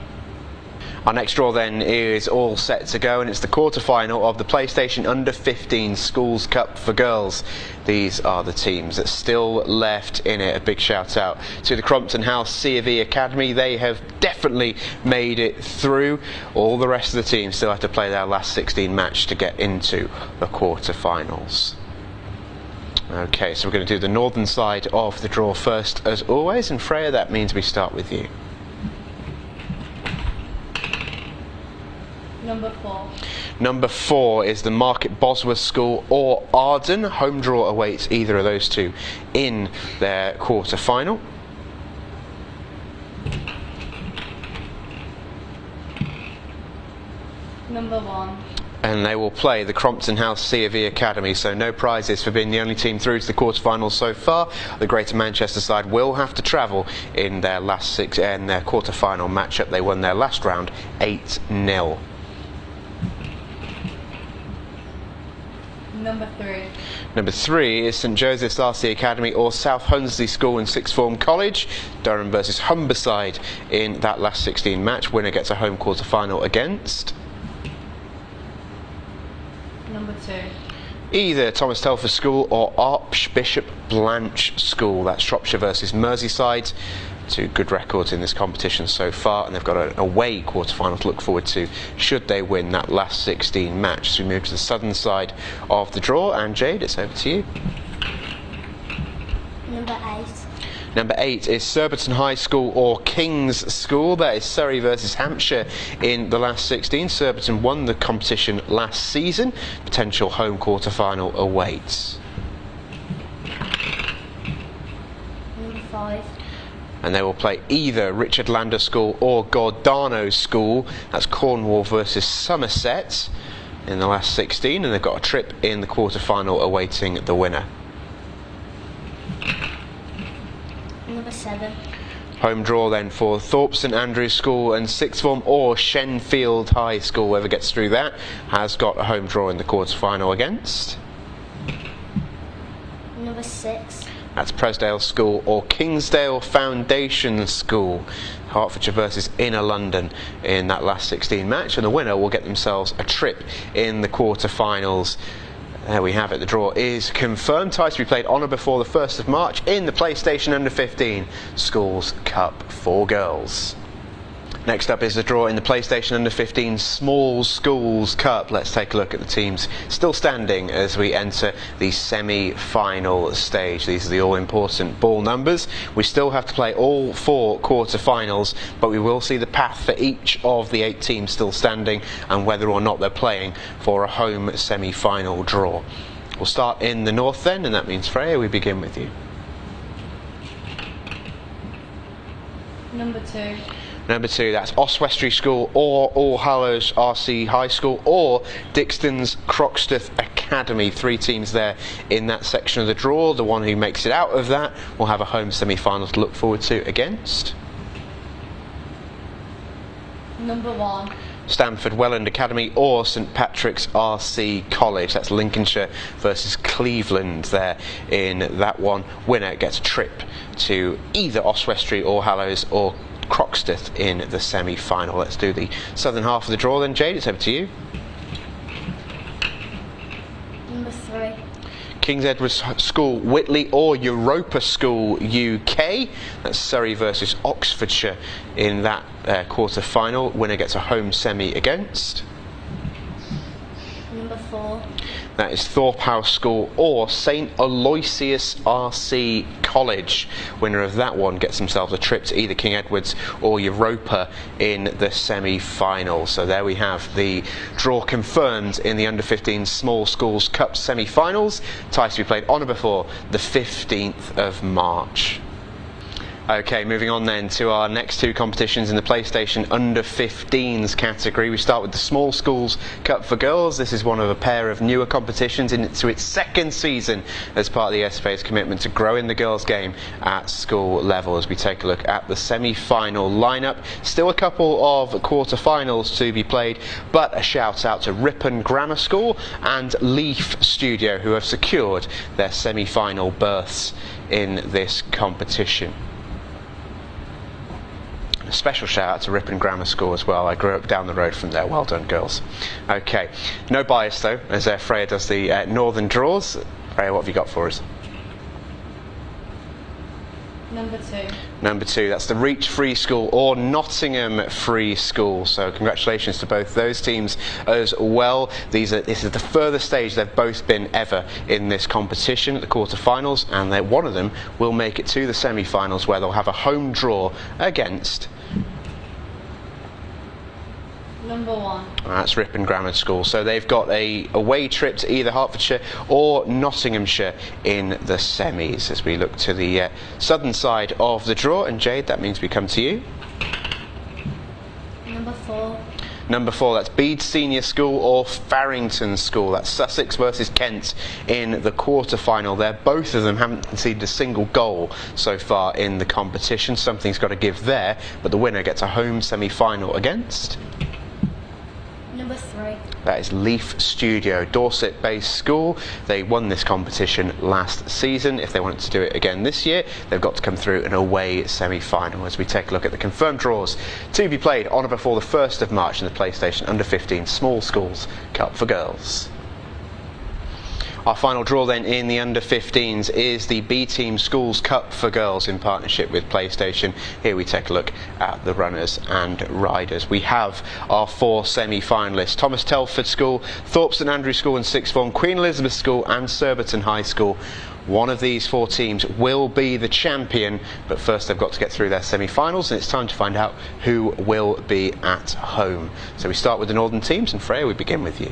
Our next draw then is all set to go, and it's the quarter-final of the PlayStation Under-15 Schools Cup for girls. These are the teams that still left in it. A big shout out to the Crompton House C of E Academy. They have definitely made it through. All the rest of the teams still have to play their last 16 match to get into the quarter-finals. Okay, so we're going to do the northern side of the draw first as always, and Freya, that means we start with you. Number 4. Number 4 is the Market Bosworth School or Arden. Home draw awaits either of those two in their quarter-final. Number 1. And they will play the Crompton House C of E Academy, so no prizes for being the only team through to the quarterfinals so far. The Greater Manchester side will have to travel in their last in their quarterfinal matchup. They won their last round 8-0. Number 3. Number 3 is St Joseph's RC Academy or South Hunsley School and Sixth Form College. Durham versus Humberside in that last 16 match. Winner gets a home quarter-final against Number 2. either Thomas Telford School or Archbishop Blanche School. That's Shropshire versus Merseyside. 2 good records in this competition so far, and they've got an away quarter-final to look forward to should they win that last 16 match. So we move to the southern side of the draw, and Jade, it's over to you. Number 8. Number 8 is Surbiton High School or King's School. That is Surrey versus Hampshire in the last 16. Surbiton won the competition last season. Potential home quarter-final awaits. Number 5. And they will play either Richard Lander School or Gordano School. That's Cornwall versus Somerset. in the last 16, and they've got a trip in the quarter-final awaiting the winner. Number 7. Home draw then for Thorpe St Andrews School and sixth form, or Shenfield High School, whoever gets through that, has got a home draw in the quarter-final against. Number 6. That's Presdale School or Kingsdale Foundation School. Hertfordshire versus Inner London in that last 16 match, and the winner will get themselves a trip in the quarter-finals. There we have it, the draw is confirmed. Ties to be played on or before the 1st of March in the PlayStation Under-15 Schools Cup for girls. Next up is the draw in the PlayStation Under-15 Small Schools Cup. Let's take a look at the teams still standing as we enter the semi-final stage. These are the all-important ball numbers. We still have to play all 4 quarter-finals, but we will see the path for each of the 8 teams still standing and whether or not they're playing for a home semi-final draw. We'll start in the north then, and that means Freya, we begin with you. Number 2. Number 2, that's Oswestry School or All Hallows RC High School or Dixton's Croxteth Academy. 3 teams there in that section of the draw. The one who makes it out of that will have a home semi-final to look forward to against. Number 1. Stamford Welland Academy or St Patrick's RC College. That's Lincolnshire versus Cleveland there in that one. Winner gets a trip to either Oswestry or Hallows or Croxteth in the semi-final. Let's do the southern half of the draw then, Jade. It's over to you. Number 3. King's Edward's School Whitley or Europa School UK. That's Surrey versus Oxfordshire in that quarter-final. Winner gets a home semi against. Number 4. That is Thorpe House School or St Aloysius RC College. Winner of that one gets themselves a trip to either King Edward's or Europa in the semi-final. So there we have the draw confirmed in the Under-15 Small Schools Cup semi-finals. Ties to be played on or before the 15th of March. Okay, moving on then to our next 2 competitions in the PlayStation Under-15s category. We start with the Small Schools Cup for girls. This is one of a pair of newer competitions into its 2nd season as part of the ESFA's commitment to growing the girls' game at school level. As we take a look at the semi-final lineup, still a couple of quarter-finals to be played, but a shout out to Ripon Grammar School and Leaf Studio, who have secured their semi-final berths in this competition. A special shout out to Ripon Grammar School as well. I grew up down the road from there. Well done, girls. Okay, no bias though, as Freya does the northern draws. Freya, what have you got for us? Number 2. Number 2, that's the Reach Free School or Nottingham Free School. So congratulations to both those teams as well. This is the furthest stage they've both been ever in this competition at the quarter-finals, and one of them will make it to the semi-finals where they'll have a home draw against. Number 1. That's Ripon Grammar School. So they've got a away trip to either Hertfordshire or Nottinghamshire in the semis. As we look to the southern side of the draw, and Jade, that means we come to you. Number 4. Number 4, that's Bede Senior School or Farrington School. That's Sussex versus Kent in the quarter-final there. Both of them haven't conceded a single goal so far in the competition. Something's got to give there, but the winner gets a home semi-final against. Number 3. That is Leaf Studio, Dorset-based school. They won this competition last season. If they want to do it again this year, they've got to come through an away semi-final. As we take a look at the confirmed draws to be played on or before the 1st of March in the PlayStation Under-15 Small Schools Cup for girls. Our final draw then in the Under-15s is the B-Team Schools Cup for girls in partnership with PlayStation. Here we take a look at the runners and riders. We have our 4 semi-finalists: Thomas Telford School, Thorpe St Andrews School and Sixth Form, Queen Elizabeth School and Surbiton High School. One of these 4 teams will be the champion, but first they've got to get through their semi-finals, and it's time to find out who will be at home. So we start with the northern teams, and Freya, we begin with you.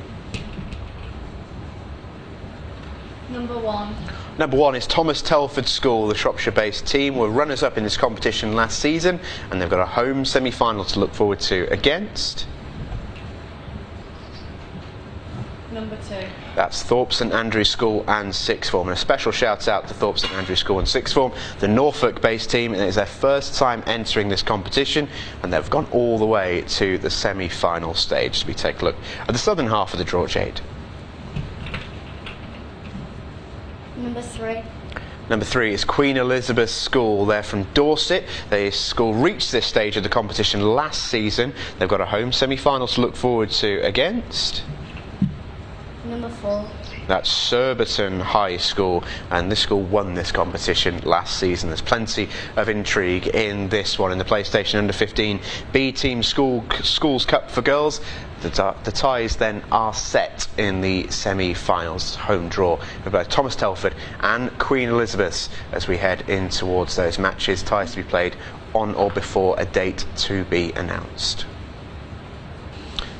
Number 1. Number 1 is Thomas Telford School. The Shropshire-based team were runners-up in this competition last season, and they've got a home semi-final to look forward to against. Number 2. That's Thorpe St Andrews School and Sixth Form. And a special shout out to Thorpe St Andrews School and Sixth Form, the Norfolk-based team, and it is their first time entering this competition, and they've gone all the way to the semi-final stage. So we take a look at the southern half of the draw, Jade. Number 3. Number 3 is Queen Elizabeth School. They're from Dorset. The school reached this stage of the competition last season. They've got a home semi-final to look forward to against. Number 4. That's Surbiton High School, and this school won this competition last season. There's plenty of intrigue in this one in the PlayStation Under 15 B Team Schools Cup for girls. The ties then are set in the semi-finals, home draw for both Thomas Telford and Queen Elizabeth's as we head in towards those matches, ties to be played on or before a date to be announced.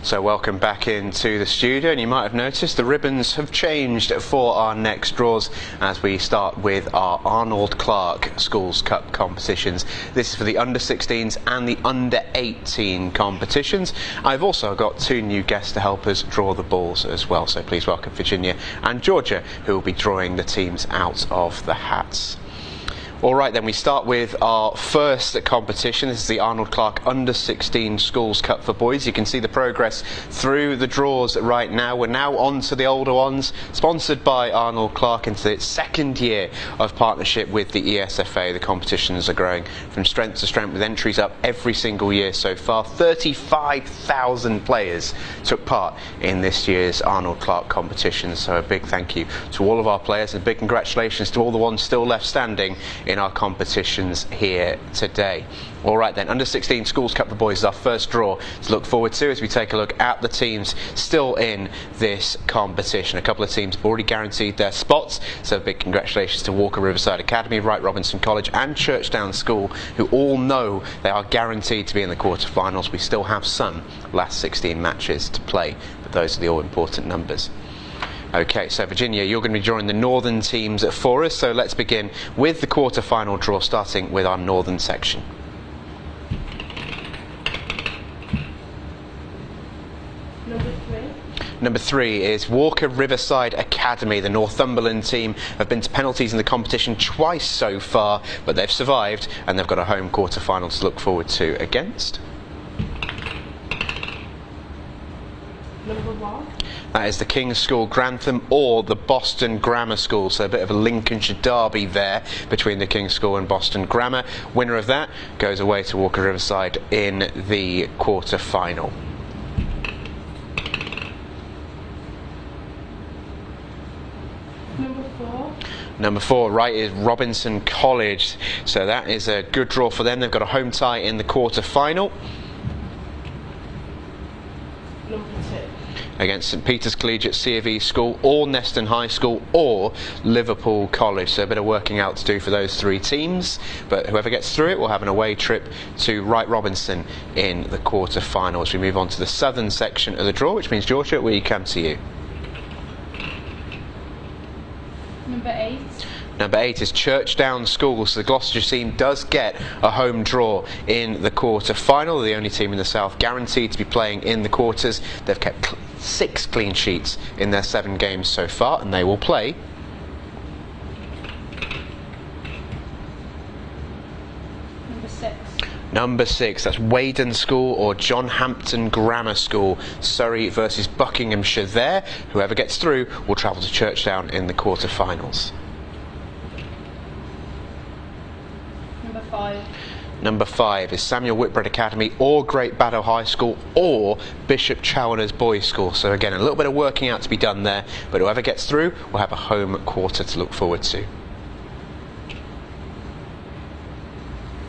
So welcome back into the studio, and you might have noticed the ribbons have changed for our next draws as we start with our Arnold Clark Schools Cup competitions. This is for the under 16s and the under 18 competitions. I've also got 2 new guests to help us draw the balls as well, so please welcome Virginia and Georgia, who will be drawing the teams out of the hats. Alright then, we start with our first competition. This is the Arnold Clark Under 16 Schools Cup for boys. You can see the progress through the draws right now. We're now on to the older ones, sponsored by Arnold Clark into its 2nd year of partnership with the ESFA. The competitions are growing from strength to strength with entries up every single year so far. 35,000 players took part in this year's Arnold Clark competition, so a big thank you to all of our players and a big congratulations to all the ones still left standing in our competitions here today. Alright then, Under 16 Schools Cup for boys is our first draw to look forward to as we take a look at the teams still in this competition. A couple of teams have already guaranteed their spots, so a big congratulations to Walker Riverside Academy, Wright Robinson College and Churchdown School, who all know they are guaranteed to be in the quarterfinals. We still have some last 16 matches to play, but those are the all-important numbers. Okay, so Virginia, you're going to be drawing the northern teams for us, so let's begin with the quarter-final draw, starting with our northern section. Number 3 is Walker Riverside Academy. The Northumberland team have been to penalties in the competition twice so far, but they've survived and they've got a home quarter-final to look forward to against. Number 1. That is the King's School Grantham or the Boston Grammar School, so a bit of a Lincolnshire derby there between the King's School and Boston Grammar. Winner of that goes away to Walker Riverside in the quarter-final. Number 4, right, is Robinson College, so that is a good draw for them. They've got a home tie in the quarter-final. Number 2. Against St Peter's Collegiate C of E School or Neston High School or Liverpool College, so a bit of working out to do for those 3 teams, but whoever gets through it will have an away trip to Wright Robinson in the quarter-final as we move on to the southern section of the draw, which means Georgia, we come to you. Number 8. Number 8 is Churchdown School, so the Gloucestershire team does get a home draw in the quarter-final. They're the only team in the south guaranteed to be playing in the quarters. They've kept 6 clean sheets in their 7 games so far, and they will play Number 6, that's Weydon School or John Hampton Grammar School. Surrey versus Buckinghamshire there. Whoever gets through will travel to Churchdown in the quarter-finals. Number 5. Number 5 is Samuel Whitbread Academy or Great Baddow High School or Bishop Chaloner's Boys School. So again, a little bit of working out to be done there, but whoever gets through will have a home quarter to look forward to.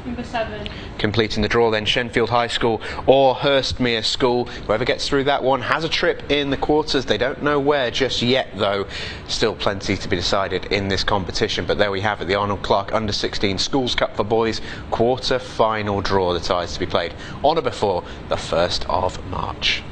Number 7. Completing the draw then, Shenfield High School or Hurstmere School. Whoever gets through that one has a trip in the quarters. They don't know where just yet though. Still plenty to be decided in this competition, but there we have it, the Arnold Clark Under 16 Schools Cup for boys quarter final draw. The ties to be played on or before the 1st of March.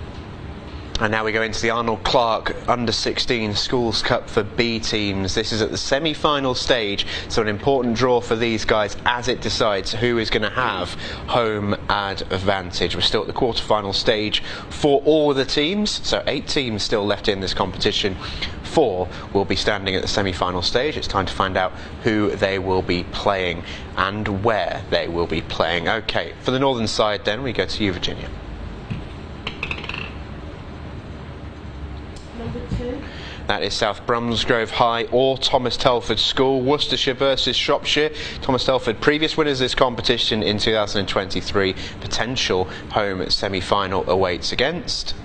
And now we go into the Arnold Clark Under-16 Schools Cup for B teams. This is at the semi-final stage, so an important draw for these guys as it decides who is going to have home advantage. We're still at the quarter-final stage for all of the teams, so 8 teams still left in this competition. 4 will be standing at the semi-final stage. It's time to find out who they will be playing and where they will be playing. Okay, for the northern side then, we go to you, Virginia. Number 2. That is South Bromsgrove High or Thomas Telford School. Worcestershire versus Shropshire. Thomas Telford, previous winners of this competition in 2023. Potential home semi-final awaits against.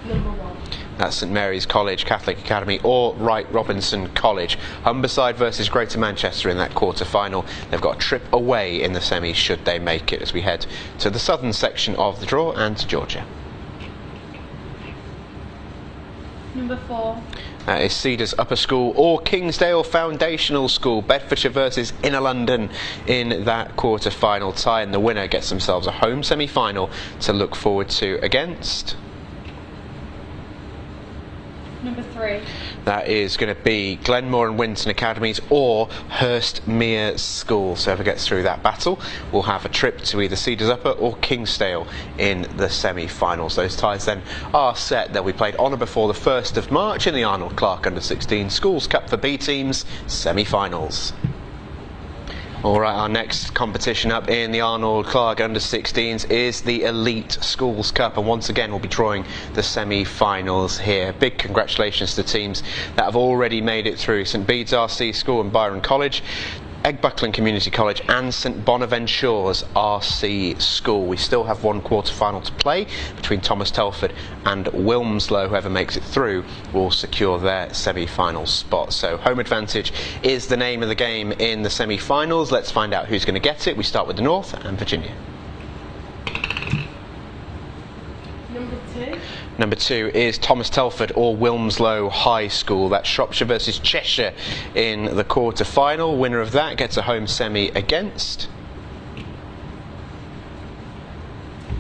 Number 1. That's St Mary's College Catholic Academy or Wright Robinson College. Humberside versus Greater Manchester in that quarter-final. They've got a trip away in the semis should they make it, as we head to the southern section of the draw and to Georgia. Number 4. That is Cedars Upper School or Kingsdale Foundational School. Bedfordshire versus Inner London in that quarter-final tie, and the winner gets themselves a home semi-final to look forward to against. Number 3. That is going to be Glenmore and Winton Academies or Hurstmere School. So whoever gets through that battle will have a trip to either Cedars Upper or Kingsdale in the semi-finals. Those ties then are set. They'll be played on or before the 1st of March in the Arnold Clark Under-16 Schools Cup for B teams semi-finals. Alright, our next competition up in the Arnold Clark Under-16s is the Elite Schools Cup, and once again we'll be drawing the semi-finals here. Big congratulations to teams that have already made it through: St Bede's RC School and Byron College, Eggbuckland Community College and St Bonaventure's RC School. We still have one quarter-final to play between Thomas Telford and Wilmslow. Whoever makes it through will secure their semi-final spot. So home advantage is the name of the game in the semi-finals. Let's find out who's going to get it. We start with the North and Virginia. Number 2. Number 2 is Thomas Telford or Wilmslow High School. That's Shropshire versus Cheshire in the quarter-final. Winner of that gets a home semi against.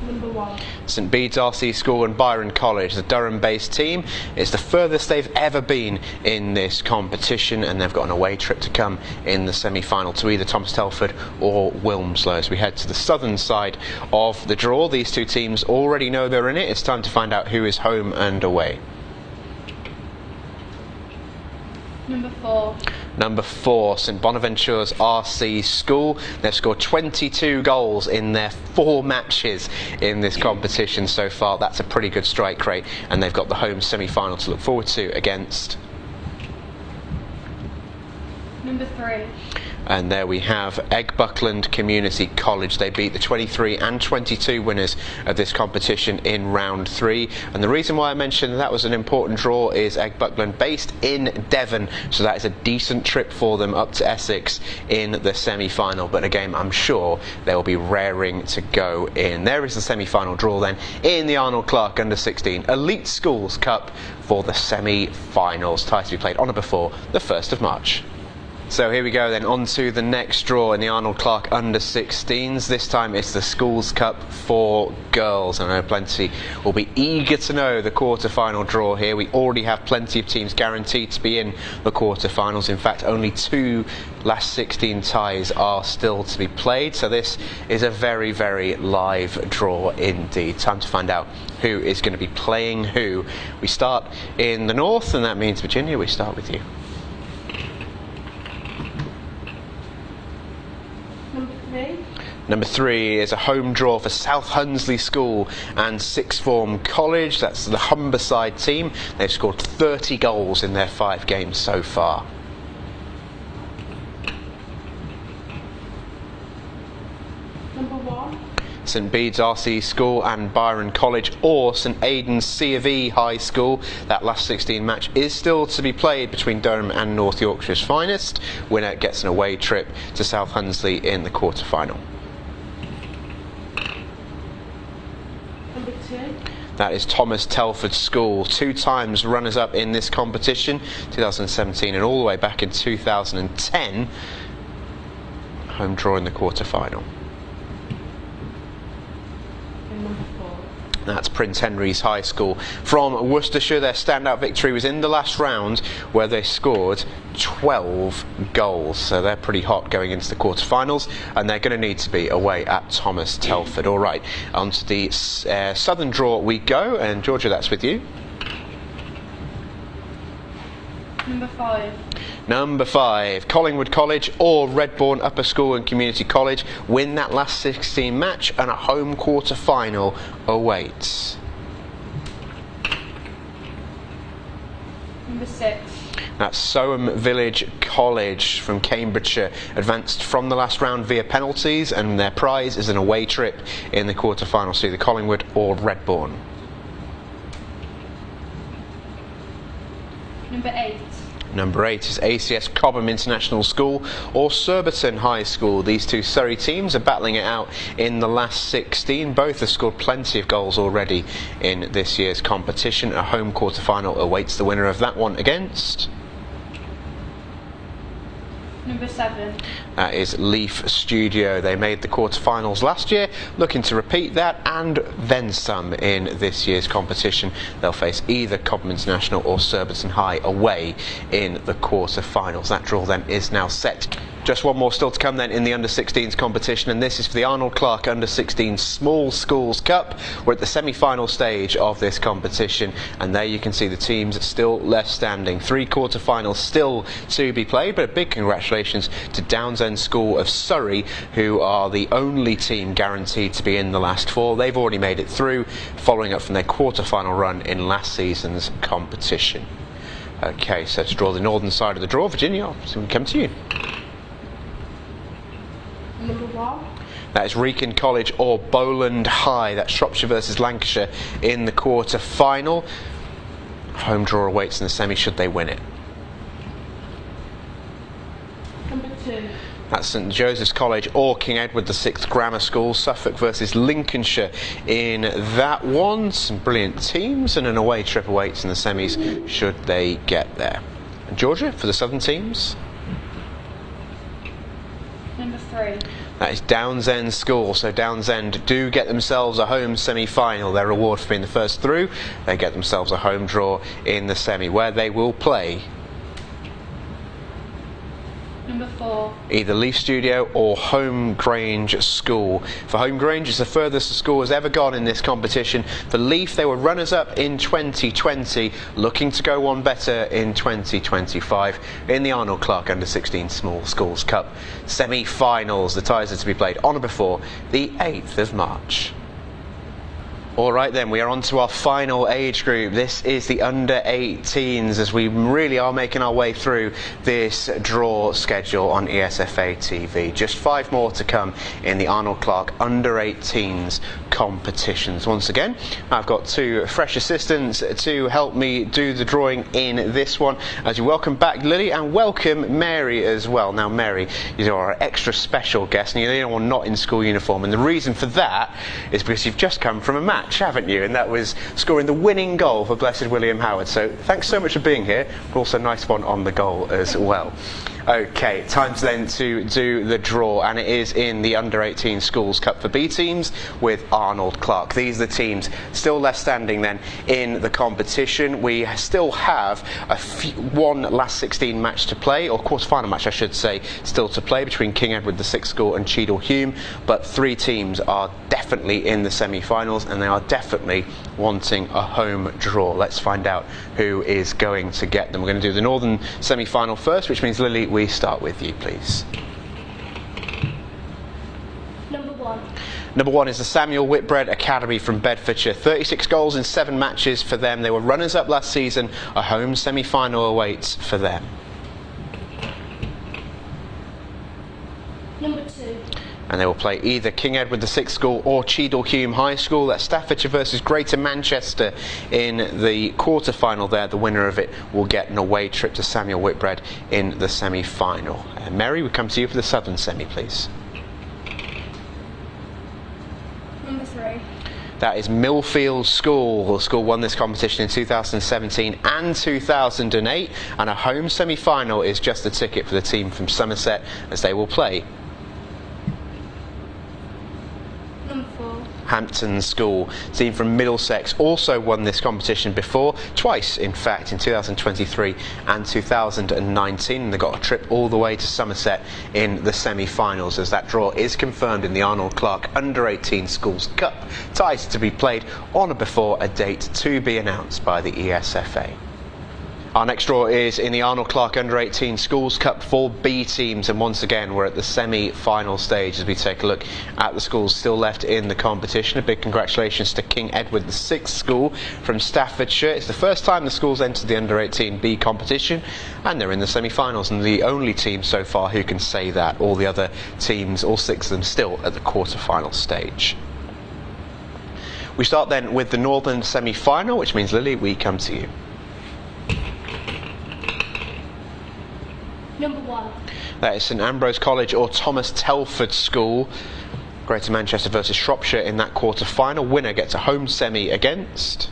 Number 1. St Bede's RC School and Byron College, the Durham-based team. It's the furthest they've ever been in this competition, and they've got an away trip to come in the semi-final to either Thomas Telford or Wilmslow. As we head to the southern side of the draw, these two teams already know they're in it. It's time to find out who is home and away. Number 4. Number 4, St Bonaventure's RC School. They've scored 22 goals in their 4 matches in this competition so far. That's a pretty good strike rate, and they've got the home semi-final to look forward to against. Number 3. And there we have Eggbuckland Community College. They beat the 23 and 22 winners of this competition in round 3. And the reason why I mentioned that was an important draw is Eggbuckland based in Devon, so that is a decent trip for them up to Essex in the semi-final. But again, I'm sure they will be raring to go in. There is the semi-final draw then in the Arnold Clark Under-16 Elite Schools Cup for the semi-finals. Ties to be played on or before the 1st of March. So here we go then, on to the next draw in the Arnold Clark Under-16s. This time it's the Schools Cup for girls. I know plenty will be eager to know the quarter-final draw here. We already have plenty of teams guaranteed to be in the quarter-finals. In fact, only 2 last 16 ties are still to be played. So this is a very, very live draw indeed. Time to find out who is going to be playing who. We start in the north, and that means Virginia, we start with you. Number 3 is a home draw for South Hunsley School and Sixth Form College. That's the Humberside team. They've scored 30 goals in their 5 games so far. Number 1. St Bede's RC School and Byron College or St Aidan's C of E High School. That last 16 match is still to be played between Durham and North Yorkshire's finest. Winner gets an away trip to South Hunsley in the quarter-final. Number 2. That is Thomas Telford School, 2 times runners-up in this competition, 2017 and all the way back in 2010. Home draw in the quarter-final. And number 4. That's Prince Henry's High School. From Worcestershire, their standout victory was in the last round where they scored 12 goals. So they're pretty hot going into the quarterfinals, and they're going to need to be away at Thomas Telford. All right, on to the southern draw we go, and Georgia, that's with you. Number 5. Number 5, Collingwood College or Redbourne Upper School and Community College win that last 16 match, and a home quarter-final awaits. Number 6. That's Soham Village College from Cambridgeshire, advanced from the last round via penalties, and their prize is an away trip in the quarter-final to either Collingwood or Redbourne. Number 8. Number 8 is ACS Cobham International School or Surbiton High School. These two Surrey teams are battling it out in the last 16. Both have scored plenty of goals already in this year's competition. A home quarter-final awaits the winner of that one against... Number 7. That is Leaf Studio. They made the quarterfinals last year, looking to repeat that and then some in this year's competition. They'll face either Cobham International or Surbiton High away in the quarterfinals. That draw then is now set. Just one more still to come then in the under-16s competition, and this is for the Arnold Clark Under-16 Small Schools Cup. We're at the semi-final stage of this competition, and there you can see the teams still left standing. 3 quarter-finals still to be played, but a big congratulations to Downs End School of Surrey, who are the only team guaranteed to be in the last 4. They've already made it through, following up from their quarter-final run in last season's competition. Okay, so to draw the northern side of the draw, Virginia, so we come to you. Number 1. That is Wrekin College or Bowland High. That's Shropshire versus Lancashire in the quarter-final. Home draw awaits in the semi should they win it. Number 2. That's St Joseph's College or King Edward VI Grammar School. Suffolk versus Lincolnshire in that one. Some brilliant teams, and an away trip awaits in the semis should they get there. And Georgia for the southern teams. Number 3. That is Downs End School. So Downs End do get themselves a home semi-final. Their reward for being the first through, they get themselves a home draw in the semi, where they will play Number 4. either Leaf Studio or Home Grange School. For Home Grange, it's the furthest the school has ever gone in this competition. For Leaf, they were runners-up in 2020, looking to go one better in 2025 in the Arnold Clark Under-16 Small Schools Cup semi-finals. The ties are to be played on or before the 8th of March. Alright then, we are on to our final age group. This is the under-18s, as we really are making our way through this draw schedule on ESFA TV. Just 5 more to come in the Arnold Clark under-18s competitions. Once again, I've got 2 fresh assistants to help me do the drawing in this one. As you welcome back Lily, and welcome Mary as well. Now Mary, you are our extra special guest, and you're the only one not in school uniform, and the reason for that is because you've just come from a match, haven't you? And that was scoring the winning goal for Blessed William Howard. So thanks so much for being here, but also nice one on the goal as well. Okay, time then to do the draw, and it is in the Under-18 Schools Cup for B teams with Arnold Clark. These are the teams still left standing then in the competition. We still have one last 16 match to play, or quarter-final match I should say, still to play between King Edward VI School and Cheadle Hulme, but 3 teams are definitely in the semi-finals, and they are definitely wanting a home draw. Let's find out who is going to get them. We're going to do the northern semi-final first, which means Lily, we start with you, please. Number 1. Number 1 is the Samuel Whitbread Academy from Bedfordshire. 36 goals in 7 matches for them. They were runners-up last season. A home semi-final awaits for them. Number 2. And they will play either King Edward VI School or Cheadle Hulme High School. That's Staffordshire versus Greater Manchester in the quarter-final there. The winner of it will get an away trip to Samuel Whitbread in the semi-final. Mary, we come to you for the southern semi, please. Number 3. That is Millfield School. The school won this competition in 2017 and 2008, and a home semi-final is just the ticket for the team from Somerset, as they will play Number 4. Hampton School. Team from Middlesex also won this competition before, twice in fact, in 2023 and 2019. They got a trip all the way to Somerset in the semi-finals, as that draw is confirmed in the Arnold Clark Under-18 Schools Cup. Ties to be played on or before a date to be announced by the ESFA. Our next draw is in the Arnold Clark Under-18 Schools Cup for B teams, and once again we're at the semi-final stage as we take a look at the schools still left in the competition. A big congratulations to King Edward VI School from Staffordshire. It's the first time the school's entered the Under-18 B competition, and they're in the semi-finals, and the only team so far who can say that. All the other teams, all 6 of them, still at the quarter-final stage. We start then with the Northern semi-final, which means, Lily, we come to you. Number 1. That is St Ambrose College or Thomas Telford School. Greater Manchester versus Shropshire in that quarter-final. Winner gets a home semi against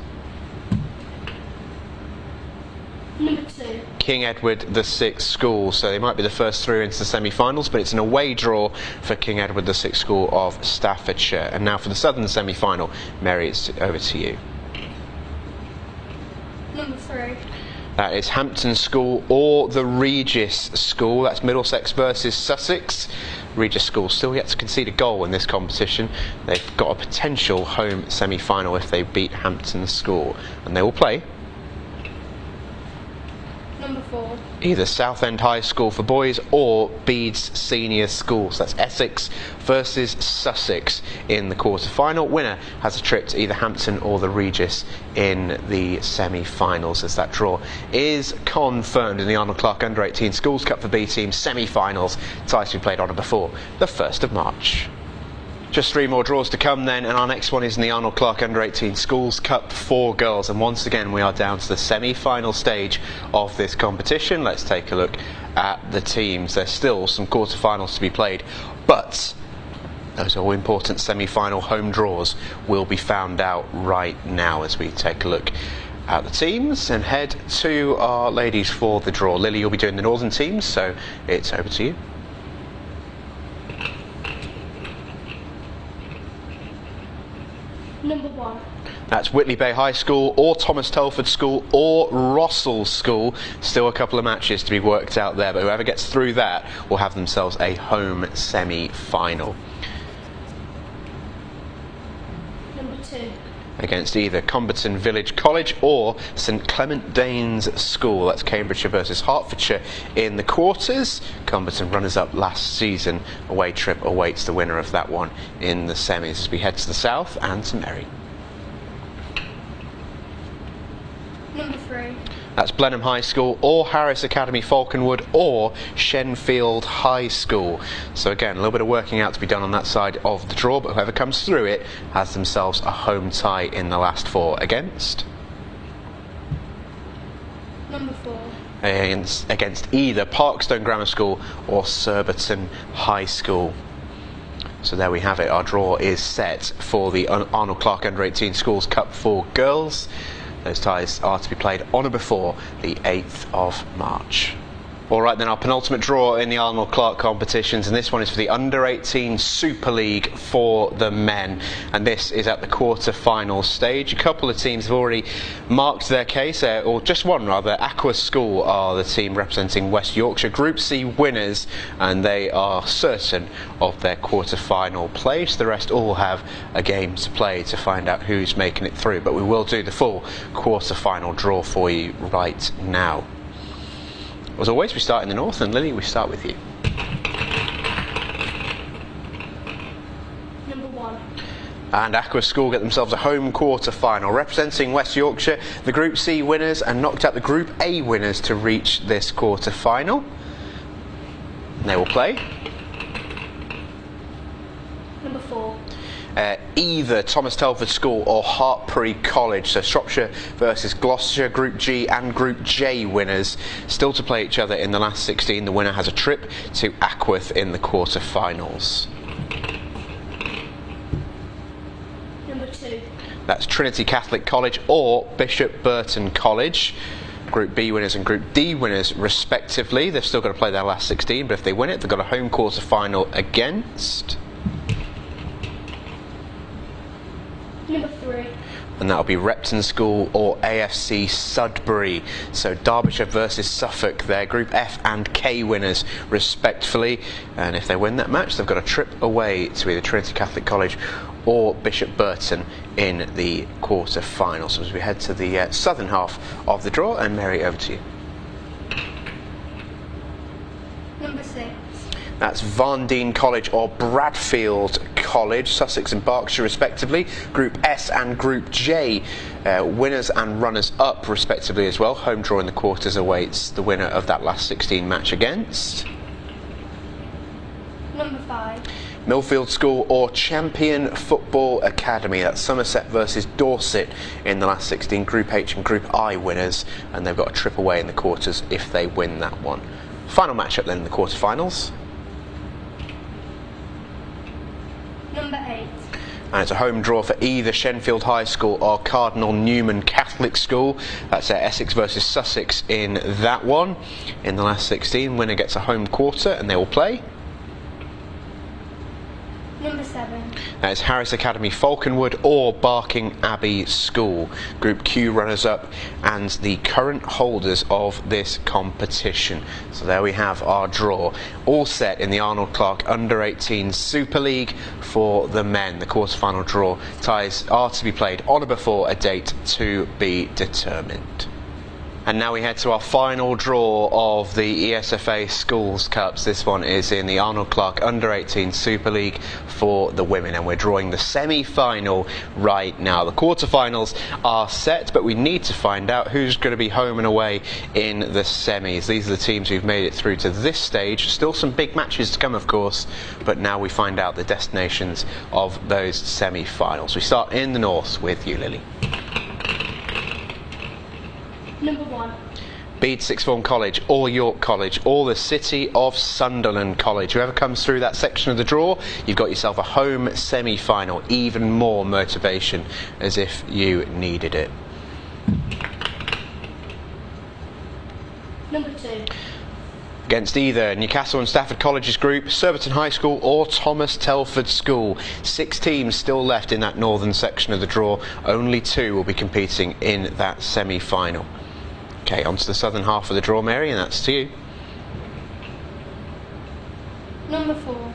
Number 2. King Edward VI School. So they might be the first through into the semi-finals, but it's an away draw for King Edward VI School of Staffordshire. And now for the Southern semi-final, Mary, it's over to you. Number 3. That is Hampton School or the Regis School. That's Middlesex versus Sussex. Regis School still yet to concede a goal in this competition. They've got a potential home semi-final if they beat Hampton School, and they will play Number 4. either Southend High School for boys or Bede's Senior School. So that's Essex versus Sussex in the quarter-final. Winner has a trip to either Hampton or the Regis in the semi-finals, as that draw is confirmed in the Arnold Clark Under-18 Schools Cup for B team semi-finals. Ties to be played on or before the 1st of March. Just 3 more draws to come then, and our next one is in the Arnold Clark Under-18 Schools Cup for girls, and once again we are down to the semi-final stage of this competition. Let's take a look at the teams. There's still some quarter-finals to be played, but those all-important semi-final home draws will be found out right now as we take a look at the teams and head to our ladies for the draw. Lily, you'll be doing the Northern teams, so it's over to you. Number 1. That's Whitley Bay High School or Thomas Telford School or Rossall School. Still a couple of matches to be worked out there, but whoever gets through that will have themselves a home semi-final. Number 2. Against either Comberton Village College or St Clement Danes School. That's Cambridgeshire versus Hertfordshire in the quarters. Comberton runners-up last season. Away trip awaits the winner of that one in the semis as we head to the south and to Merry. Number 3. That's Blenheim High School or Harris Academy Falconwood or Shenfield High School. So again, a little bit of working out to be done on that side of the draw, but whoever comes through it has themselves a home tie in the last 4 against Number 4. Against either Parkstone Grammar School or Surbiton High School. So there we have it. Our draw is set for the Arnold Clark Under-18 Schools Cup for girls. Those ties are to be played on or before the 8th of March. Alright then, our penultimate draw in the Arnold Clark competitions, and this one is for the Under-18 Super League for the men, and this is at the quarter-final stage. A couple of teams have already marked their case, or just one rather. Aqua School are the team representing West Yorkshire, Group C winners, and they are certain of their quarter-final place. The rest all have a game to play to find out who's making it through, but we will do the full quarter-final draw for you right now. As always, we start in the north, and Lily, we start with you. Number 1. And Aqua School get themselves a home quarter-final, representing West Yorkshire, the Group C winners, and knocked out the Group A winners to reach this quarter-final. They will play Number 4. Either Thomas Telford School or Hartpury College. So Shropshire versus Gloucestershire, Group G and Group J winners still to play each other in the last 16. The winner has a trip to Ackworth in the quarter-finals. Number 2. That's Trinity Catholic College or Bishop Burton College. Group B winners and Group D winners respectively. They've still got to play their last 16, but if they win it, they've got a home quarter-final against Number 3. And that'll be Repton School or AFC Sudbury. So Derbyshire versus Suffolk, they're Group F and K winners respectively. And if they win that match, they've got a trip away to either Trinity Catholic College or Bishop Burton in the quarter-finals. So as we head to the southern half of the draw, and Mary, over to you. Number 6. That's Varndine College or Bradfield College, Sussex and Berkshire respectively. Group S and Group J, winners and runners up respectively as well. Home draw in the quarters awaits the winner of that last 16 match against. Number 5. Millfield School or Champion Football Academy. That's Somerset versus Dorset in the last 16. Group H and Group I winners, and they've got a trip away in the quarters if they win that one. Final matchup then in the quarterfinals. Number 8. And it's a home draw for either Shenfield High School or Cardinal Newman Catholic School. That's Essex versus Sussex in that one. In the last 16, winner gets a home quarter and they will play. Number 7. It's Harris Academy Falconwood or Barking Abbey School. Group Q runners-up and the current holders of this competition. So there we have our draw. All set in the Arnold Clark Under-18 Super League for the men. The quarter-final draw ties are to be played on or before a date to be determined. And now we head to our final draw of the ESFA Schools Cups. This one is in the Arnold Clark Under-18 Super League for the women, and we're drawing the semi-final right now. The quarter-finals are set, but we need to find out who's going to be home and away in the semis. These are the teams who've made it through to this stage. Still some big matches to come, of course, but now we find out the destinations of those semi-finals. We start in the north with you, Lily. Number 1. Bede Sixth Form College or York College or the City of Sunderland College. Whoever comes through that section of the draw, you've got yourself a home semi-final. Even more motivation, as if you needed it. Number 2. Against either Newcastle and Stafford College's group, Surbiton High School or Thomas Telford School. 6 teams still left in that northern section of the draw. Only 2 will be competing in that semi-final. Okay, on to the southern half of the draw, Mary, and that's to you. Number 4.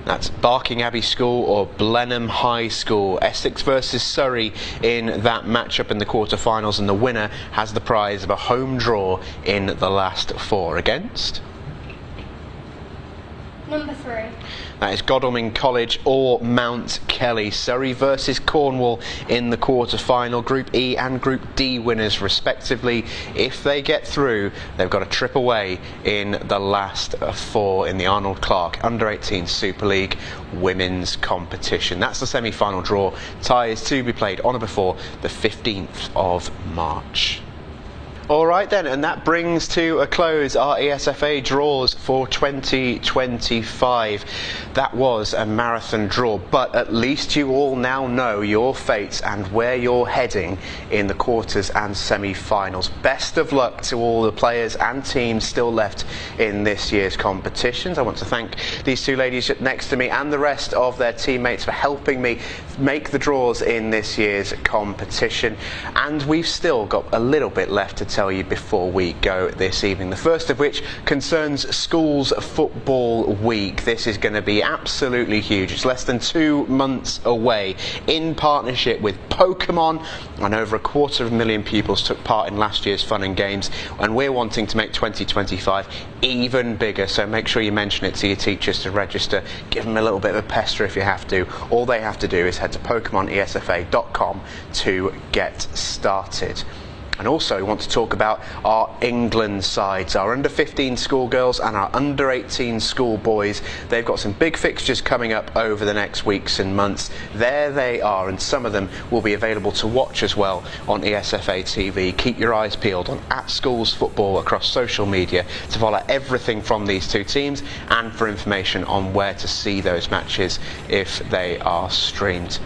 That's Barking Abbey School or Blenheim High School. Essex versus Surrey in that matchup in the quarterfinals, and the winner has the prize of a home draw in the last 4 against. Number 3. That is Godalming College or Mount Kelly. Surrey versus Cornwall in the quarter-final. Group E and Group D winners respectively. If they get through, they've got a trip away in the last 4 in the Arnold Clark Under-18 Super League women's competition. That's the semi-final draw. Ties to be played on or before the 15th of March. Alright then, and that brings to a close our ESFA draws for 2025. That was a marathon draw, but at least you all now know your fates and where you're heading in the quarters and semi-finals. Best of luck to all the players and teams still left in this year's competitions. I want to thank these 2 ladies next to me and the rest of their teammates for helping me make the draws in this year's competition. And we've still got a little bit left to tell you before we go this evening. The first of which concerns Schools Football Week. This is going to be absolutely huge. It's less than 2 months away. In partnership with Pokemon, and over 250,000 pupils took part in last year's Fun and Games, and we're wanting to make 2025 even bigger, so make sure you mention it to your teachers to register. Give them a little bit of a pester if you have to. All they have to do is head to PokemonESFA.com to get started. And also we want to talk about our England sides, our under-15 schoolgirls and our under-18 schoolboys. They've got some big fixtures coming up over the next weeks and months. There they are, and some of them will be available to watch as well on ESFA TV. Keep your eyes peeled on @SchoolsFootball across social media to follow everything from these 2 teams and for information on where to see those matches if they are streamed.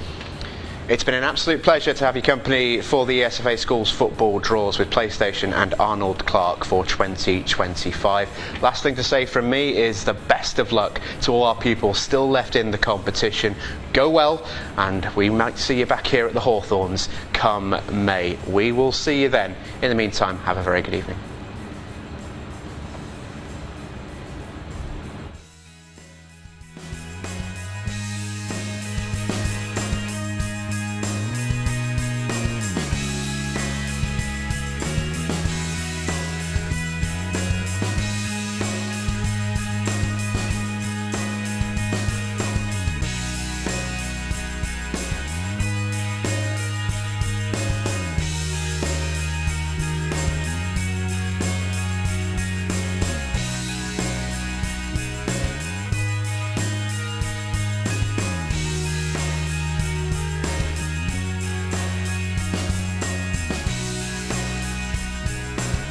It's been an absolute pleasure to have your company for the ESFA Schools football draws with PlayStation and Arnold Clark for 2025. Last thing to say from me is the best of luck to all our pupils still left in the competition. Go well, and we might see you back here at the Hawthorns come May. We will see you then. In the meantime, have a very good evening.